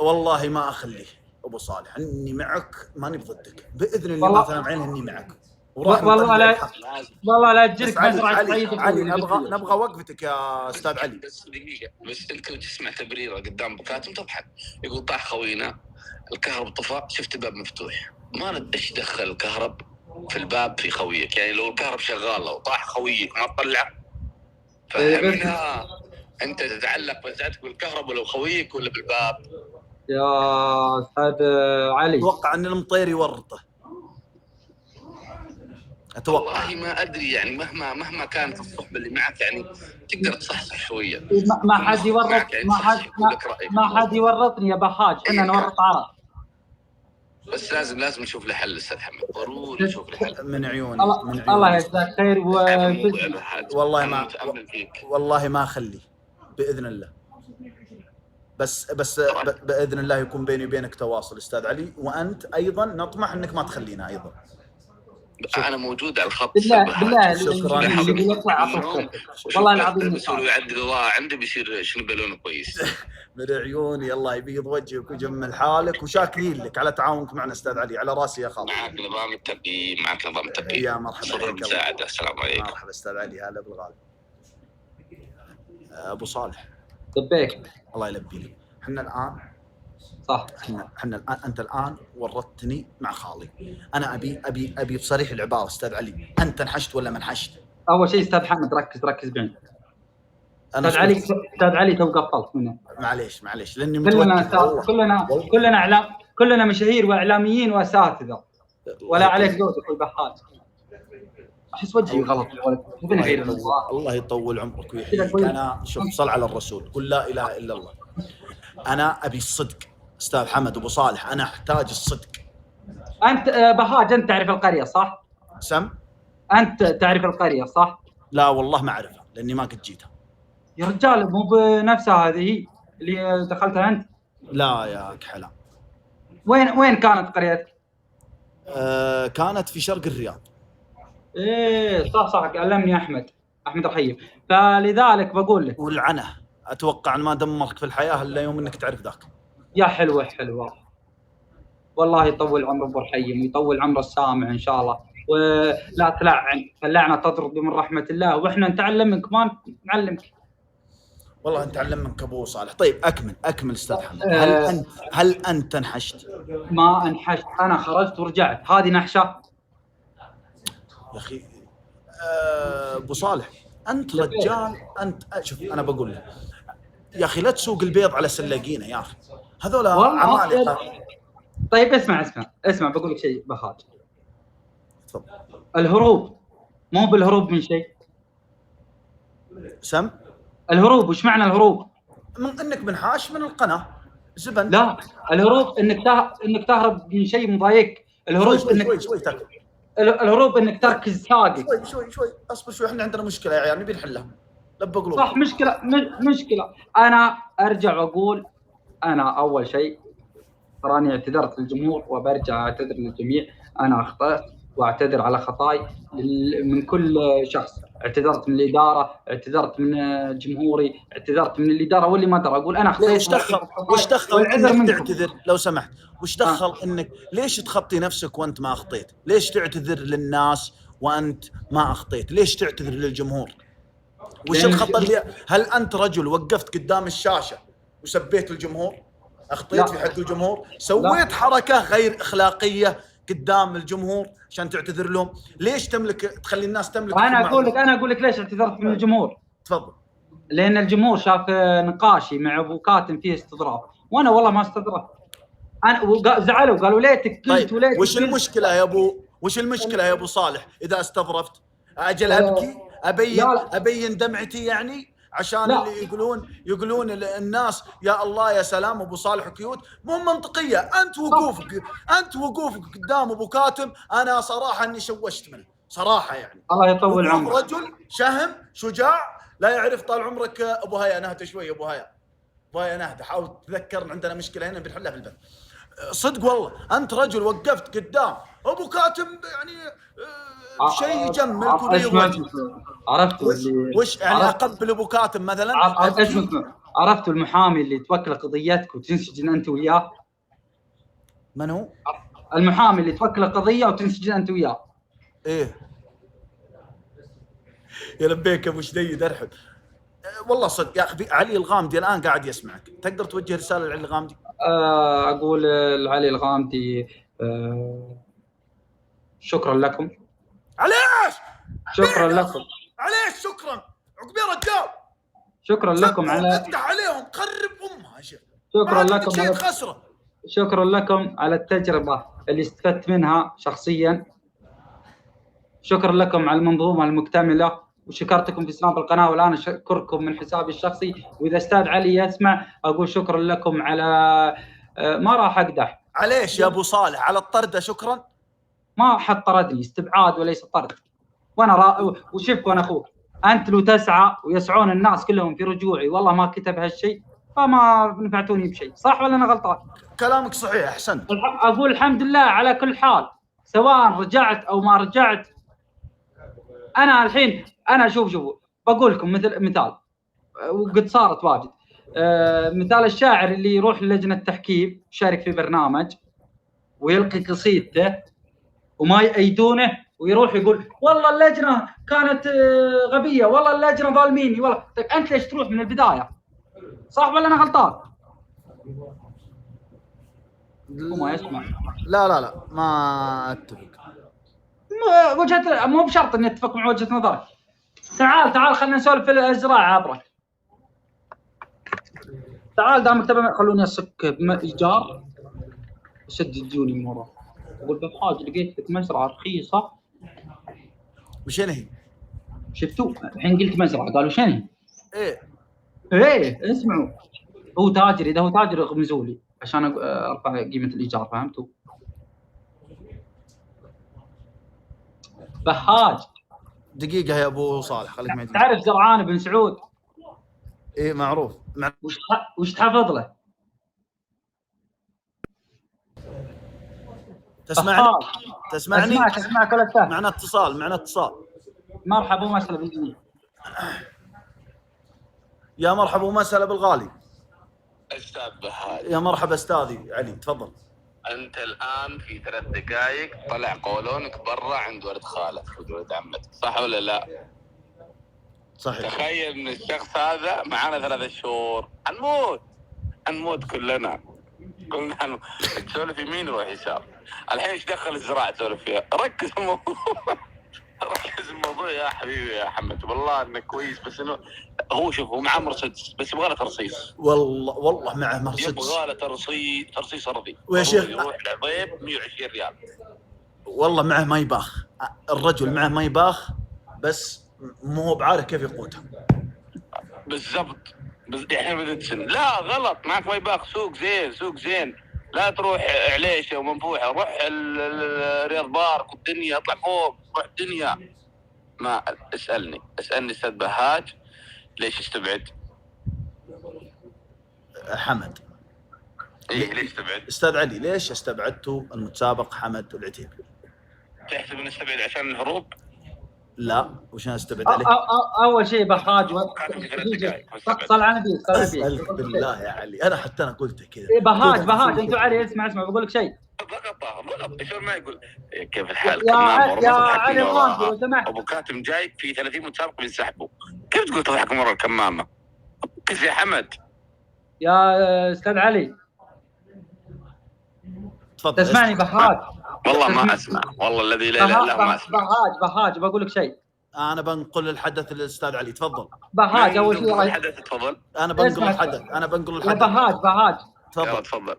والله ما اخليه ابو صالح، اني معك ماني بضدك باذن الله، ما تنام عينه اني معك. والله لا تجيك مزرعه علي نبغى وقفتك يا استاذ علي. بس دقيقه، بس انت لو تسمع تبريره قدام بكاتم تضحك. يقول طاح خوينا الكهرب طفى، شفت الباب مفتوح، ما ندش دخل الكهرب في الباب في خويك، يعني لو الكهرب شغاله وطاح خويك ما تطلع، فهمنا انت تتعلق بذاتك بالكهرب ولا خويك ولا بالباب؟ يا استاذ علي اتوقع ان المطير يورطه، اتوقع. والله ما ادري، يعني مهما كانت الصحبه اللي معك يعني تقدر تصحصح شويه. ما حد يورط، ما حد يورطني يا بهاج، انا نورط عرب. بس لازم نشوف له حل استاذ حمد، ضروري نشوف له حل. من عيوني الله يجزاك خير. والله ما اخليه باذن الله، بس باذن الله يكون بيني وبينك تواصل استاذ علي، وانت ايضا نطمح انك ما تخلينا ايضا. انا موجود على الخط. بالله شكرا والله العظيم. يسوي يعدل الله عنده بيصير شنو بالونه كويس. من عيوني، الله يبيض وجهك ويجمل حالك، وشاكرين لك على تعاونك معنا استاذ علي، على راسي يا خالد. معك نظام التقييم، يا مرحبا بك. السلام عليكم. مرحبا استاذ علي، هلا بالغالي. ابو صالح لبيك. الله يلبي لي. احنا الان صح، احنا الان، انت الان ورطتني مع خالي. انا ابي بصريح العباره استاذ علي، انت انحشت ولا ما انحشت؟ اول شيء استاذ حمد ركز بعين. استاذ علي تو قفلت منه. معليش لاني متوقع. كلنا مشاهير واعلاميين واساتذه، ولا عليك زود اخوي بهاج. احس وجهي غلط يا ولد. الله يطول عمرك ويحييك. انا شوف، صل على الرسول، قل لا اله الا الله. انا ابي الصدق استاذ حمد ابو صالح، انا احتاج الصدق. انت بهاج، انت تعرف القريه صح؟ سم؟ انت تعرف القريه صح؟ لا والله ما اعرفها لاني ما قد جيتها. يا رجال مو بنفسها هذه اللي دخلتها انت؟ لا يا كحلا. وين كانت قريتك؟ كانت في شرق الرياض. ايه صح علمني احمد رحيم. فلذلك بقول لك، والعنه اتوقع ان ما دمرك في الحياه الا يوم انك تعرف ذاك. يا حلوه والله يطول عمر ابو رحيم ويطول عمر السامع ان شاء الله. ولا تلعن، فاللعنه تطرد من رحمه الله، واحنا نتعلم منك، ما نعلمك. والله نتعلم منك ابو صالح. طيب اكمل استاذ حمد. هل انت انحشت؟ ما انحشت، انا خرجت ورجعت، هذه نحشه يا اخي. ابو صالح انت رجال، انت شوف انا بقول لك يا اخي لا تسوق البيض على سلاقينه يا اخي، هذول عمالقه. طيب اسمع بقول لك شيء بهاج. تفضل. الهروب مو بالهروب من شيء. سم؟ الهروب، وش معنى الهروب؟ من انك منحاش من القناه زبن. لا، الهروب انك تهرب من شيء مضايقك. الهروب شوي الهروب انك تركز ساقط. شوي اصبر شوي، احنا عندنا مشكله يا عيال نبي نحلها. لب قلوب. صح، مشكله. انا ارجع واقول، انا اول شيء تراني اعتذرت للجمهور وبرجع اعتذر للجميع. انا اخطأت واعتذر على خطاي من كل شخص. اعتذرت من الاداره، اعتذرت من جمهوري، اعتذرت من الاداره واللي ما درى. اقول انا اخطيت. وش دخل انك تعتذر لو سمحت؟ وش دخل انك ليش تخطي نفسك وانت ما اخطيت؟ ليش تعتذر للناس وانت ما اخطيت؟ ليش تعتذر للجمهور؟ وش الخطأ اللي هل انت رجل وقفت قدام الشاشه وسبيت الجمهور؟ اخطيت في حق الجمهور؟ سويت حركه غير اخلاقيه قدام الجمهور عشان تعتذر لهم؟ ليش تخلي الناس تملك؟ انا اقول لك ليش اعتذرت من الجمهور. تفضل. لان الجمهور شاف نقاشي مع ابو كاتم فيه استظراف، وانا والله ما استظرفت. انا زعلوا قالوا ليتك قلت. طيب وليتك وش المشكله يا ابو؟ وش المشكله يا ابو صالح اذا استظرفت؟ اجل ابكي ابين دمعتي يعني عشان اللي يقولون الناس يا الله يا سلام ابو صالح كيوت؟ مو منطقيه. انت وقوفك قدام ابو كاتم، انا صراحه اني شوشت منه صراحه، يعني الله يطول عمرك. رجل شهم شجاع لا يعرف. طال عمرك ابو هيا نهدى شوي. ابو هيا نهدى، حاول تذكر عندنا مشكله هنا بنحلها في البث. صدق والله انت رجل وقفت قدام ابو كاتم، يعني شيء يجمل كل عرفت وش يعني اقبل ابو كاتم مثلا؟ عرفت المحامي اللي توكل قضيتك وتنسجن انت وياه؟ من هو؟ المحامي اللي توكل قضيه وتنسجن انت وياه. ايه يا لبيك يا ابو شديد ارحب. والله صدق يا اخي علي الغامدي الان قاعد يسمعك، تقدر توجه رساله لعلي الغامدي؟ اقول لعلي الغامدي شكرا لكم. عليش شكرا لكم. عليش شكرا عقب يا رجال. شكرا لكم على افتح عليهم خرب امها يا شيخ. شكرا لكم شيء خسره. شكرا لكم على التجربه اللي استفدت منها شخصيا. شكرا لكم على المنظومه المكتمله، وشكرتكم في سناب القناه، والان اشكركم من حسابي الشخصي. واذا استاذ علي يسمع اقول شكرا لكم على ما راح اقدح. عليش يا ابو صالح على الطرده شكرا. ما حد طردني، استبعاد وليس طرد. وانا وشوف وانا اخوك، انت لو تسعى ويسعون الناس كلهم في رجوعي والله ما كتب هالشيء، فما نفعتوني بشيء. صح ولا انا غلطان؟ كلامك صحيح احسنت. اقول الحمد لله على كل حال، سواء رجعت او ما رجعت. انا الحين انا شوف بقول لكم مثال وقد صارت واجد. مثال الشاعر اللي يروح للجنه التحكيم يشارك في برنامج ويلقي قصيدته وما يأيدونه، ويروح يقول والله اللجنه كانت غبيه، والله اللجنه ظالميني، والله. طيب انت ليش تروح من البدايه؟ صح ولا انا غلطان؟ وما يسمع. لا ما اتفق. وجهه مو بشرط اني اتفق مع وجهه نظرك. تعال خلينا نسولف في الزراعه عبرك. تعال دامك تبى خلوني اسك ايجار شد يجوني من ورا. اقول بحاج لقيت لك مزرعه رخيصه. وشين هي؟ شفتوا الحين قلت مزرعه قالوا شنو هي؟ ايه اسمعوا، هو تاجر، اذا هو تاجر يغمزوا لي عشان ارفع قيمه الايجار، فهمتوا؟ بحاج دقيقه يا ابو صالح خليك معي. تعرف زرعان بن سعود؟ ايه معروف. وش تحفظ له؟ تسمعني؟ اسمعك ولا تفهم؟ معنا اتصال. مرحبا ومسهلا بالجميع. يا مرحبا ومسهلا بالغالي. استاذ بهاج. يا مرحبا استاذي علي تفضل. انت الان في 3 دقائق طلع قولونك برا عند ولد خالك ولد عمتك، صح ولا لا؟ صحيح. تخيل ان الشخص هذا معانا 3 شهور، هنموت كلنا تسولف يمين ويسار. الحين ايش دخل الزراعه تسولف فيها؟ ركز الموضوع يا حبيبي يا حمد، والله انك كويس، بس انه هو شوف هو معاه مرسيدس بس يبغى له ترصيص. والله معه مرسيدس يبغى له ترصيص ارضي. ويا شيخ يروح العضيب 120 ريال. والله معه ما يباخ، الرجل معه ما يباخ، بس مو هو بعارف كيف يقوتها. بالضبط. الحين بدت سن. لا غلط، معك ما يباخ. سوق زين. لا تروح عليشه ومنفوحه، روح الرياض بارك والدنيا، اطلع فوق، روح الدنيا. ما اسالني استاذ بهاج ليش استبعد؟ حمد. ايه ليش استبعد؟ استاذ علي ليش استبعدتوا المتسابق حمد العتيبي؟ تحسب ان استبعد عشان الهروب؟ لا وش انا استبعد عليه؟ اول شيء بهاج صل على النبي. اسالك بالله يا علي، انا حتى انا قلت كذا. بهاج انتوا علي اسمع بقول لك شيء. ضغط شلون ما يقول كيف الحال؟ يا علي الغامدي لو سمحت. ابو كاتم جايك في 30 متسابق بينسحبوا، كيف تقول تضحك مره الكمامه؟ كيف يا حمد؟ يا استاذ علي تفضل. تسمعني بهاج؟ والله ما اسمع، والله الذي لا اله الا هو ما اسمع. بهاج بقول لك شيء. انا بنقل الحدث للاستاذ علي تفضل. بهاج اول شيء الحدث تفضل. انا بنقل الحدث بهاج تفضل تفضل.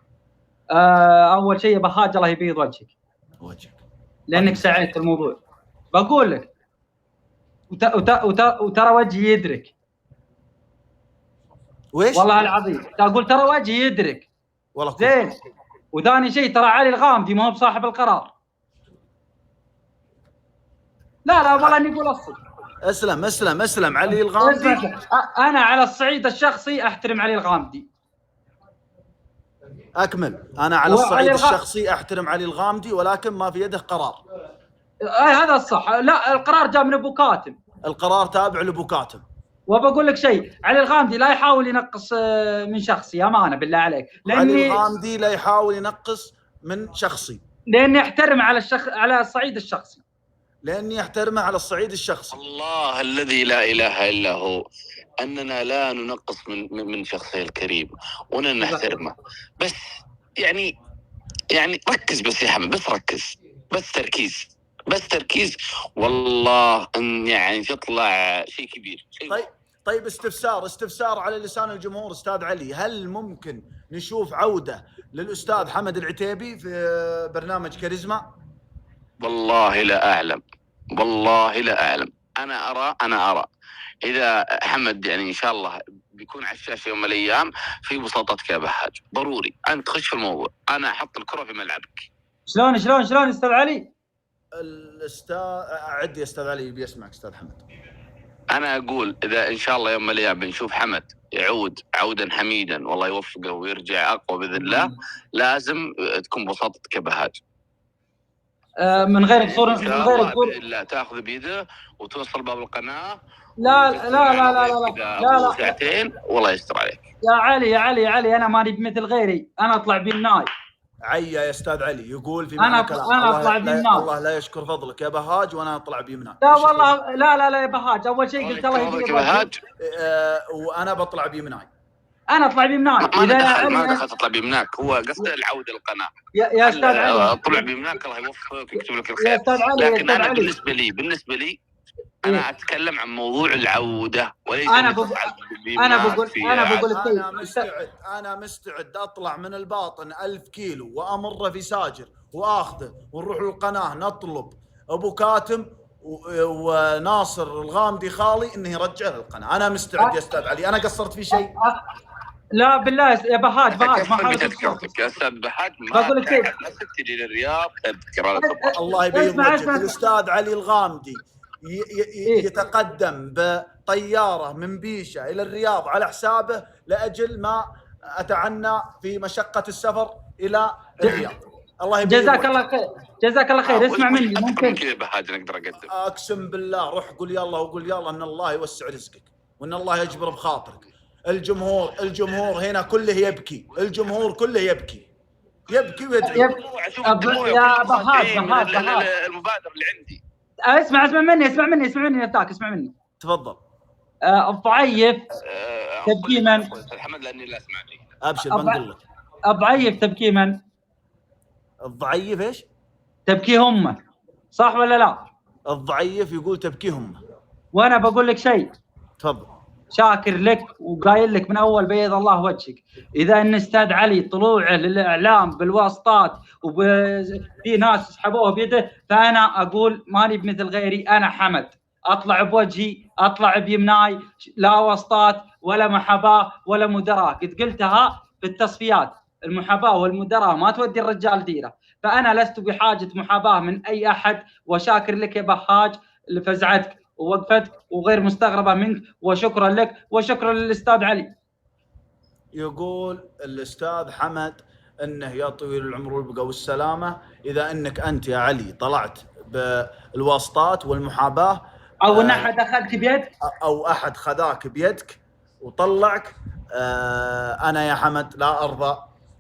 اول شيء بهاج الله يبيض وجهك لانك سعيت في الموضوع. بقول لك وترى وجهي يدرك. ويش؟ والله العظيم اقول ترى وجهي يدرك. والله زين. وثاني شيء ترى علي الغامدي ما هو بصاحب القرار. لا والله اني اقول الصدق. اسلم علي الغامدي. انا على الصعيد الشخصي احترم علي الغامدي. اكمل. انا على الصعيد الشخصي احترم علي الغامدي، ولكن ما في يده قرار. هذا الصح. لا القرار جاء من ابو كاتم. القرار تابع لابو كاتم. وبقول لك شيء، علي الغامدي لا يحاول ينقص من شخصي، امانه بالله عليك. علي الغامدي لا يحاول ينقص من شخصي، لاني احترم على على الصعيد الشخصي. لاني احترمه على الصعيد الشخصي. الله الذي لا اله الا هو اننا لا ننقص من شخصه الكريم ولا نحترمه، بس يعني ركز بس يا حمد، بس ركز، بس تركيز والله ان يعني تطلع شيء كبير. طيب استفسار على لسان الجمهور استاذ علي، هل ممكن نشوف عودة للاستاذ حمد العتيبي في برنامج كاريزما؟ والله لا اعلم. انا ارى اذا حمد يعني ان شاء الله بيكون على الشاشه يوم من الايام في بساطتك يا بهاج، ضروري انت تخش في الموضوع، انا احط الكره في ملعبك. شلون استاذ علي؟ الاستاذ عدي يا استاذ علي بيسمعك استاذ حمد. انا اقول اذا ان شاء الله يوم من الايام بنشوف حمد يعود عودا حميدا والله يوفقه ويرجع اقوى باذن الله، لازم تكون بساطتك يا بهاج. من غير قصور، ان شاء الله باذن الله تاخذ بيده وتوصل باب القناه. لا ساعتين والله يستر عليك يا علي انا ماني بمثل غيري، انا اطلع بالناي. عيا يا استاذ علي يقول في انا اطلع بالناي. الله لا يشكر فضلك يا بهاج، وانا اطلع بيمناي. لا والله لا يا بهاج، اول شيء قلت الله يهديك يا بهاج. وانا بطلع بيمناي. انا اطلع بيمناي. ما دخل تطلع بيمناك، هو قصده العوده للقناه. يا استاذ علي اطلع بيمناك الله يوفقك ويكتب لك يا الخير. استاذ علي، لكن انا بالنسبه لي انا اتكلم عن موضوع العوده وليس انا بقول انا مستعد اطلع من الباطن 1000 كيلو وامره في ساجر واخذه ونروح للقناه نطلب ابو كاتم وناصر الغامدي خالي انه يرجع للقناه. انا مستعد يا استاذ علي، انا قصرت في شيء؟ لا بالله يا بهاج ما حاولت يا استاذ بهاج، بقول لك تجي للرياض تذكر الله يبيض وجهك. الاستاذ علي الغامدي يتقدم بطياره من بيشه الى الرياض على حسابه لاجل ما اتعنى في مشقه السفر الى الرياض. الله يبيض جزاك الله خير. اسمع مني، ممكن كذا بهاج نقدر اقدم. اقسم بالله روح قول يلا وقول يلا ان الله يوسع رزقك وان الله يجبر بخاطرك. الجمهور هنا كله يبكي، الجمهور كله يبكي ويدعي. يا بهاج المبادرة اللي عندي. اسمع مني اتاك، اسمع مني تفضل. الضعيف تبكيما محمد لاني لا اسمع لي. ابشر بنقول لك. الضعيف تبكيما. الضعيف ايش؟ تبكيهم، صح ولا لا؟ الضعيف يقول تبكيهم. وانا بقول لك شيء. تفضل. شاكر لك وقايل لك من اول بيض الله وجهك، اذا ان استاذ علي طلوعه للاعلام بالواسطات وفي ناس سحبوه بيده، فانا اقول ماني بمثل غيري. انا حمد اطلع بوجهي، اطلع بيمناي، لا واسطات ولا محاباه ولا مدراء. قد قلتها في التصفيات، المحاباه والمدراء ما تودي الرجال ديره، فانا لست بحاجه محاباه من اي احد. وشاكر لك يا بهاج لفزعتك ووقفتك وغير مستغربه منك، وشكرا لك وشكرا للاستاذ علي. يقول الاستاذ حمد انه يا طويل العمر والبقاء والسلامه، اذا انك انت يا علي طلعت بالواسطات والمحاباه او ان احد اخذك بيدك او احد خذاك بيدك وطلعك، انا يا حمد لا ارضى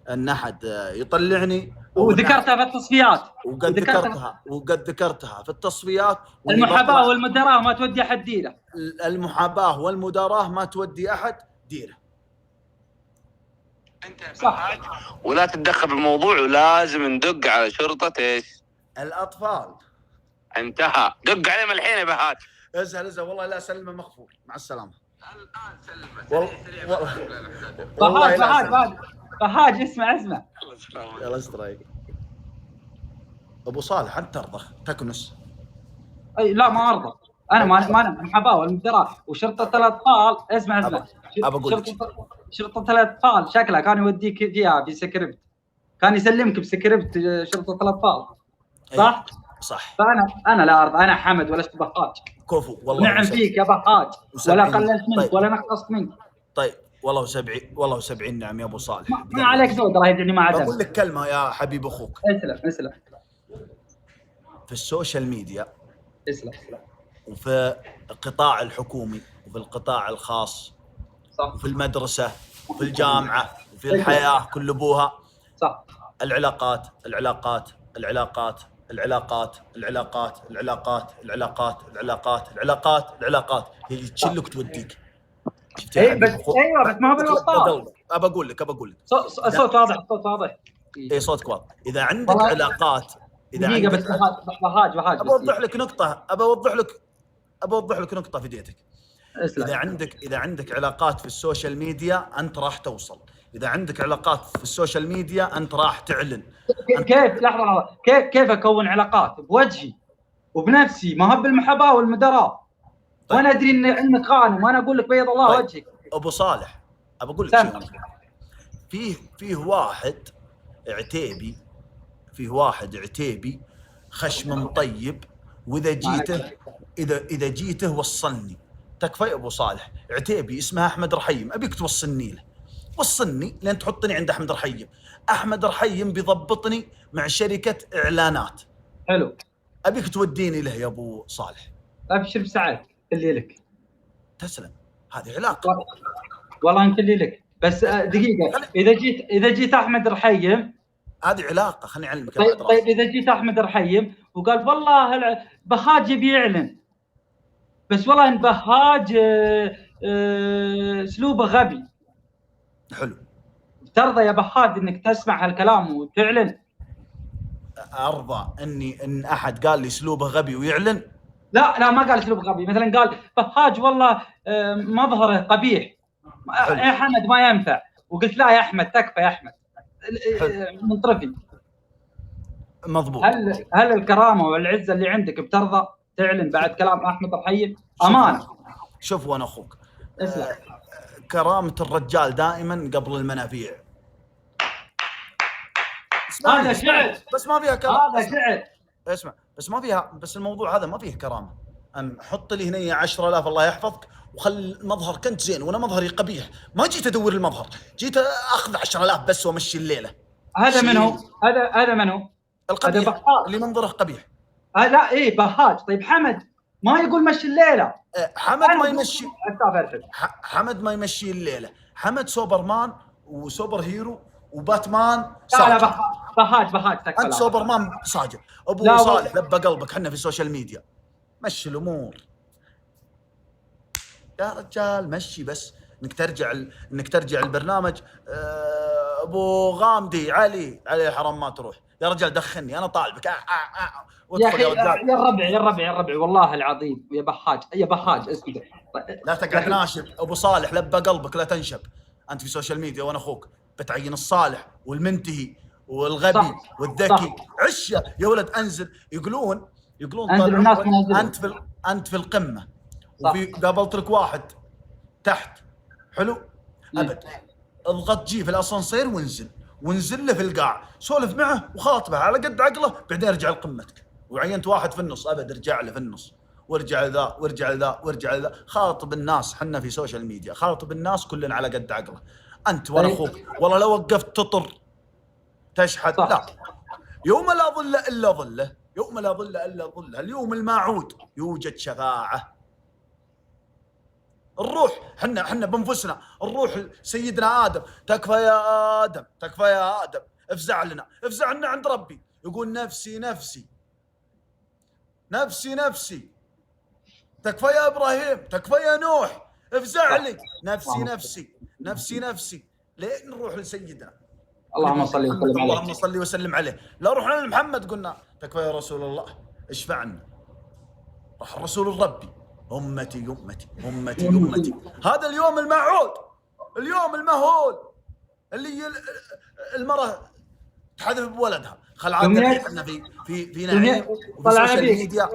ان احد يطلعني. وذكرتها في التصفيات، وقد ذكرتها في التصفيات. المحاباه والمدراء ما تودي احد ديره. المحاباه والمدراء ما تودي احد ديره. انت صح، ولا تتدخل بالموضوع، ولازم ندق على شرطه ايش؟ الاطفال. انتهى، دق عليهم الحين يا بهاج. ازهل والله لا سلمه مغفور، مع السلامه. الان سلمه. بهاج اسمع يلا استريح. ابو صالح انت ترضى تكنس؟ اي لا ما ارضى، انا ما محاباه والمدراء وشرطه الاطفال. اسمع شرطه الاطفال شكلها كان يوديك فيها بسكريبت، كان يسلمك بسكريبت شرطه الاطفال، صح؟ صح. فانا لا ارضى. انا حمد ولست بهاج. كفو والله. نعم فيك يا بهاج، ولا قللت منك ولا نقصت منك. طيب والله 70 نعم يا ابو صالح. ما عليك زود، الله يدعني ما عدم. بقول لك كلمه يا حبيب اخوك. اسلم. في السوشيال ميديا اسلم. وفي القطاع الحكومي وفي القطاع الخاص، صح، وفي المدرسه وفي الجامعه وفي الحياه كل ابوها، صح. العلاقات العلاقات العلاقات العلاقات العلاقات العلاقات العلاقات العلاقات هي اللي تشلك وتوديك. اي بس ايوه بس ما هو بالوسطات. ابى اقول لك صوت واضح صوت واضح. اي صوتك واضح. اذا عندك علاقات دقيقه بس بهاج ابى اوضح لك نقطه ابى اوضح لك نقطه في ديتك. اذا عندك علاقات في السوشيال ميديا انت راح توصل. اذا عندك علاقات في السوشيال ميديا انت راح تعلن. كيف لحظه كيف اكون علاقات بوجهي وبنفسي ما هو بالمحاباه والمدراء؟ طيب. وانا ادري انك خانم وانا اقول لك بيض الله طيب. وجهك ابو صالح ابى اقول لك شيء. فيه واحد عتيبي خشم طيب، واذا جيته وصلني. تكفى يا ابو صالح. عتيبي اسمه احمد رحيم، ابيك توصلني له. وصلني لين تحطني عند احمد رحيم. احمد رحيم بيضبطني مع شركه اعلانات. حلو. ابيك توديني له يا ابو صالح. ابشر بسعادتك اللي لك. تسلم. هذه علاقه والله انت اللي لك. بس دقيقه اذا جيت احمد رحيم هذه علاقه. خليني اعلمك. طيب اذا جيت احمد رحيم وقال والله بهاج بيعلن، بس والله ان بهاج اسلوبه غبي. حلو. ترضى يا بهاج انك تسمع هالكلام وتعلن؟ ارضى ان احد قال لي اسلوبه غبي ويعلن؟ لا ما قال اسلوبه غبي. مثلا قال بهاج والله مظهره قبيح يا حمد ما ينفع، وقلت لا يا احمد تكفى يا احمد من طرفي. مضبوط. هل الكرامه والعزه اللي عندك بترضى تعلن بعد كلام احمد رحيم؟ امانه. شوف وانا اخوك كرامه الرجال دائما قبل المنافيع. هذا شعر بس ما فيها كرامه. هذا شعر. اسمع بس ما فيها. بس الموضوع هذا ما فيه كرامه. حط لي هنا 10,000 الله يحفظك وخل مظهر كنت زين وانا مظهري قبيح. ما جيت ادور المظهر، جيت اخذ 10,000 بس وامشي الليله. هذا من هو؟ هذا من هو؟ القبيح اللي منظره قبيح. لا ايه بهاج. طيب حمد ما يقول مشي الليله. حمد ما يمشي. حمد ما يمشي الليله. حمد سوبرمان وسوبر هيرو وباتمان ساجد. لا بهاج تكفى. انت سوبرمان ساجد. ابو صالح لبى قلبك. حنا في السوشيال ميديا مشي الامور يا رجال. مشي بس انك ترجع البرنامج. ابو غامدي علي حرام ما تروح يا رجال. دخلني انا طالبك. يا ربع والله العظيم يا بهاج اسكت. لا تقعد ناشب. ابو صالح لبى قلبك لا تنشب. انت في السوشيال ميديا وانا اخوك. بتعين الصالح والمنتهي والغبي والذكي. عشة يا ولد. انزل. يقولون انت في القمه وفي قابلت لك واحد تحت. حلو. ابد اضغط جي في الاسانسير وانزل له في القاع. سولف معه وخاطبه على قد عقله، بعدين ارجع لقمتك. وعينت واحد في النص ابد ارجع له في النص وارجع ذا. خاطب الناس. حنا في سوشيال ميديا خاطب الناس كلنا على قد عقله. انت وانا اخوك والله لو وقفت تطر تشحت لا. يوم لا ظل الا ظله. اليوم الموعود يوجد شفاعه. الروح حنا بانفسنا. الروح سيدنا ادم. تكفى يا ادم افزع لنا عند ربي. يقول نفسي تكفى يا ابراهيم. تكفى يا نوح افزع لي. نفسي لين نروح لسيدنا. اللهم صل وسلم عليه. لا رحنا لمحمد قلنا تكفى يا رسول الله اشفع لنا. راح الرسول الربي امتي. هذا اليوم الموعود. اليوم المهول اللي المراه تحذف بولدها. خل عاد احنا في نعيم وفي السوشيال ميديا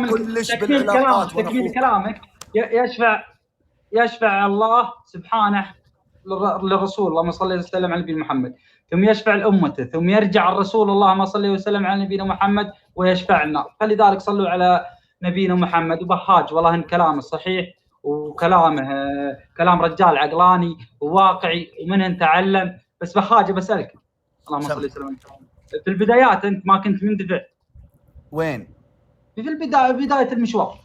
كلش بالعلاقات. تكميل كلامك يشفع الله سبحانه للرسول اللهم صل وسلم على نبينا محمد، ثم يشفع لأمته، ثم يرجع الرسول اللهم صل وسلم على نبينا محمد ويشفع لنا. فلذلك صلوا على نبينا محمد. وبهاج والله ان كلامه صحيح وكلامه كلام رجال عقلاني وواقعي ومنه نتعلم. بس بهاج بسألك اللهم صل وسلم في البدايات انت ما كنت مندفع؟ وين؟ في بداية المشوار.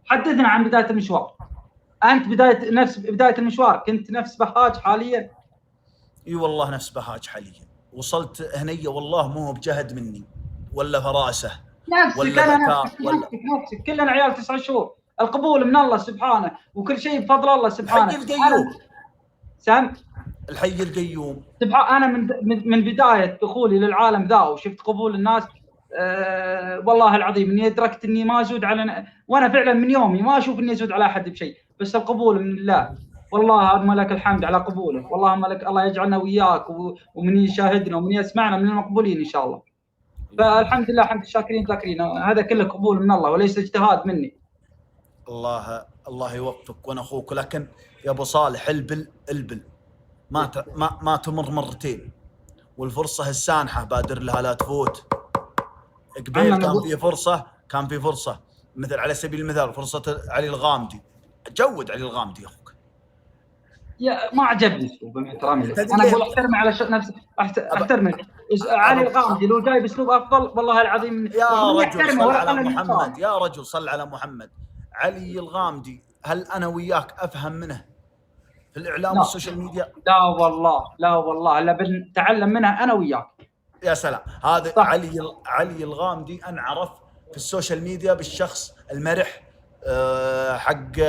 حدثنا عن بداية المشوار. انت بداية المشوار كنت نفس بهاج حاليا؟ اي والله نفس بهاج حاليا. وصلت هنيه والله مو بجهد مني. ولا فراسه نفسك ولا انا ذكاء نفسك ولا نفسك كلنا عيال 9 شهور. القبول من الله سبحانه وكل شيء بفضل الله سبحانه. الحي القيوم. سام الحي القيوم. سبحان انا من بدايه دخولي للعالم ذا وشفت قبول الناس. والله العظيم اني ادركت اني ما ازود على، وانا فعلا من يومي ما اشوف اني ازود على احد بشيء، بس القبول من الله. والله لك الحمد على قبوله، والله لك الله يجعلنا وياك ومن يشاهدنا ومن يسمعنا من المقبولين ان شاء الله. فالحمد لله حمد الشاكرين ذاكرين، هذا كله قبول من الله وليس اجتهاد مني. الله يوفقك وانا اخوك، لكن يا ابو صالح البل ما تمر مرتين، والفرصه السانحه بادر لها لا تفوت. قبيل كان في فرصه مثل على سبيل المثال فرصه علي الغامدي. جود علي الغامدي يا اخوك. يا ما عجبني اسلوبه مع احترامي لك، انا اقول احترمه على نفسي، احترمه. علي الغامدي لو جاي باسلوب افضل والله العظيم يا رجل صل على محمد، يا رجل صل على محمد. علي الغامدي هل انا وياك افهم منه في الاعلام والسوشيال ميديا؟ لا والله الا بنتعلم منها انا وياك. يا سلام. هذا علي الغامدي انعرف في السوشيال ميديا بالشخص المرح، حق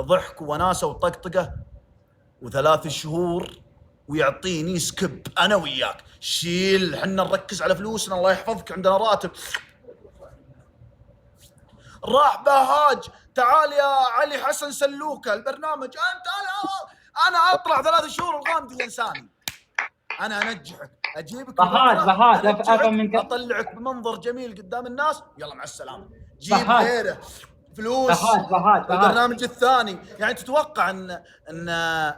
ضحك وناسه وطقطقه، و3 شهور ويعطيني سكب انا وياك. شيل، حنا نركز على فلوسنا، الله يحفظك عندنا راتب. راح بهاج تعال يا علي حسن سلوكه البرنامج، انا اطلع 3 شهور الغامدي ينساني. انا انجحك، اجيبك بهاج افهم منك، اطلعك بمنظر جميل قدام الناس، يلا مع السلامه. جيب غيره فلوس. بهاج البرنامج الثاني يعني تتوقع ان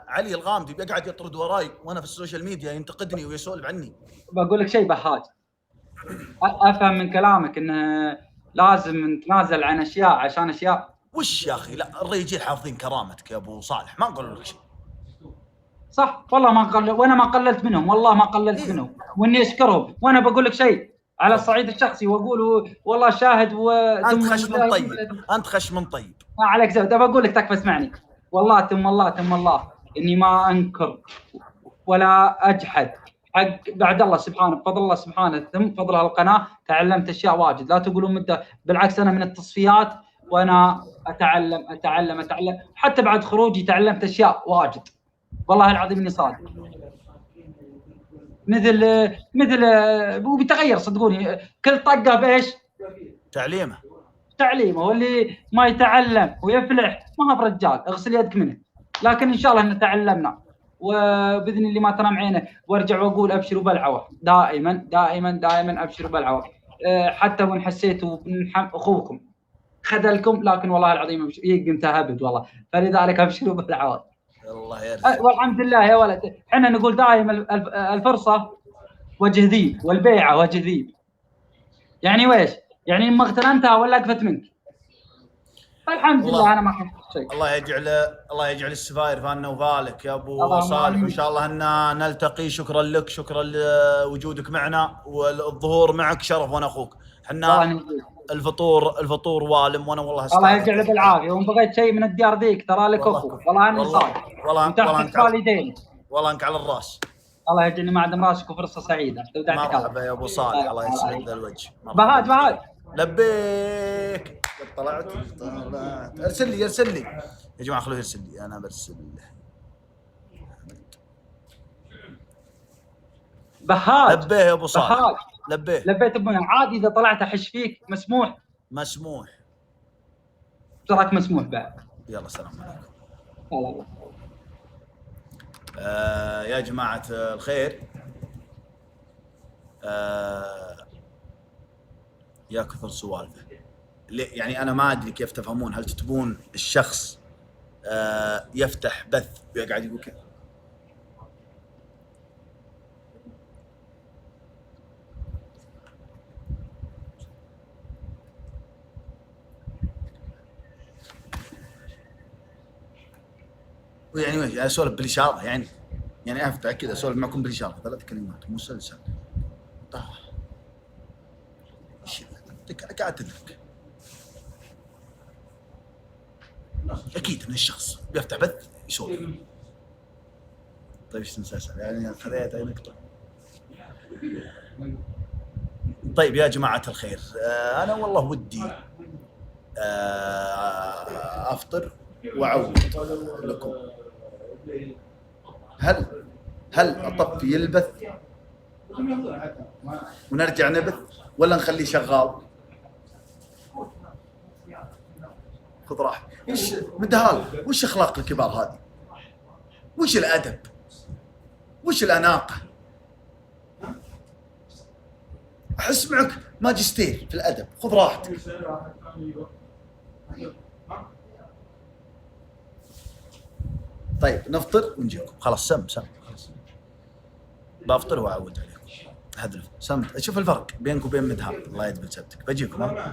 علي الغامدي بيقعد يطرد وراي وانا في السوشيال ميديا ينتقدني ويسولف عني؟ بقول لك شيء بهاج، افهم من كلامك انه لازم نتنازل عن اشياء عشان اشياء. وش يا اخي؟ لا الرجال حافظين كرامتك يا ابو صالح، ما نقول لك شيء. صح والله ما قلل، وانا ما قللت منهم، والله ما قللت منهم، واني اشكرهم. وانا بقول لك شيء على الصعيد الشخصي واقول والله شاهد انت خشم طيب. ما عليك زود. بقول لك تكفى اسمعني، والله ثم الله اني ما انكر ولا اجحد حق بعد الله سبحانه، بفضل الله سبحانه ثم فضل هالقناه تعلمت اشياء واجد. لا تقولون مده، بالعكس انا من التصفيات وانا اتعلم حتى بعد خروجي تعلمت اشياء واجد، والله العظيم اني صادق. مثل وبيتغير صدقوني، كل طقه بايش؟ تعليمه. واللي ما يتعلم ويفلح ما هو برجال، اغسل يدك منه. لكن ان شاء الله ان تعلمنا، وباذن الله ما تنام عينه. وارجع واقول ابشروا بالعوض، دائما ابشروا بالعوض. حتى وان حسيتوا اخوكم خذلكم، لكن والله العظيم قمت اهبد والله، فلذلك ابشروا بالعوض. الله يرزقك. والحمد لله يا ولد، احنا نقول دائما الفرصه وجه ذيب والبيعه وجه ذيب. يعني ويش؟ يعني ما اغتنمتها ولا اقفت منك. الحمد لله انا ما حسيت شيء. الله يجعل السفاير فانا وفالك يا ابو صالح، وان شاء الله ان نلتقي. شكرا لك، شكرا لوجودك معنا والظهور معك شرف، وانا اخوك. احنا الفطور والم، وانا والله الله يجعله بالعافيه. وان بغيت شيء من الديار ذيك ترى لك اخو، والله اني صادق. والله انك على الراس. الله يجعلني معدم راسك وفرصه سعيده. مرحبا يا ابو صالح، الله يسعد ذا الوجه. بهاج لبيك. طلعت ارسل لي يا جماعه، خلوه يرسل لي، انا برسل له. بهاج لبيه يا ابو صالح. لبيت ابونا. عادي اذا طلعت احش فيك، مسموح تراك مسموح بعد. يلا سلام عليكم. الله. يا جماعه الخير، يا كثر سوالفه. يعني انا ما ادري كيف تفهمون. هل تتبون الشخص يفتح بث ويقعد يقول كذا؟ يعني وش اسولف بالاشاره؟ يعني افتح كذا اسولف معكم بالاشاره 3 كلمات مسلسل قاعد تدرك. اكيد ان الشخص بيفتح بث يسولف. طيب ايش المسلسل؟ يعني خذيت اي نقطه. طيب يا جماعة الخير، أنا والله ودي أفطر وأعود لكم. هل أطفي البث ونرجع نبث ولا نخليه شغال؟ خذ راحتك. وش مدهال؟ وش أخلاق الكبار هذه؟ وش الأدب؟ وش الأناقة؟ أحس معك ماجستير في الأدب. خذ راحتك. طيب نفطر ونجيكم. خلاص سم خلاص. بفطر وأعود عليكم. هذا سم. شوف الفرق بينك وبين مدهال. الله يدبل سبتك. بجيكم.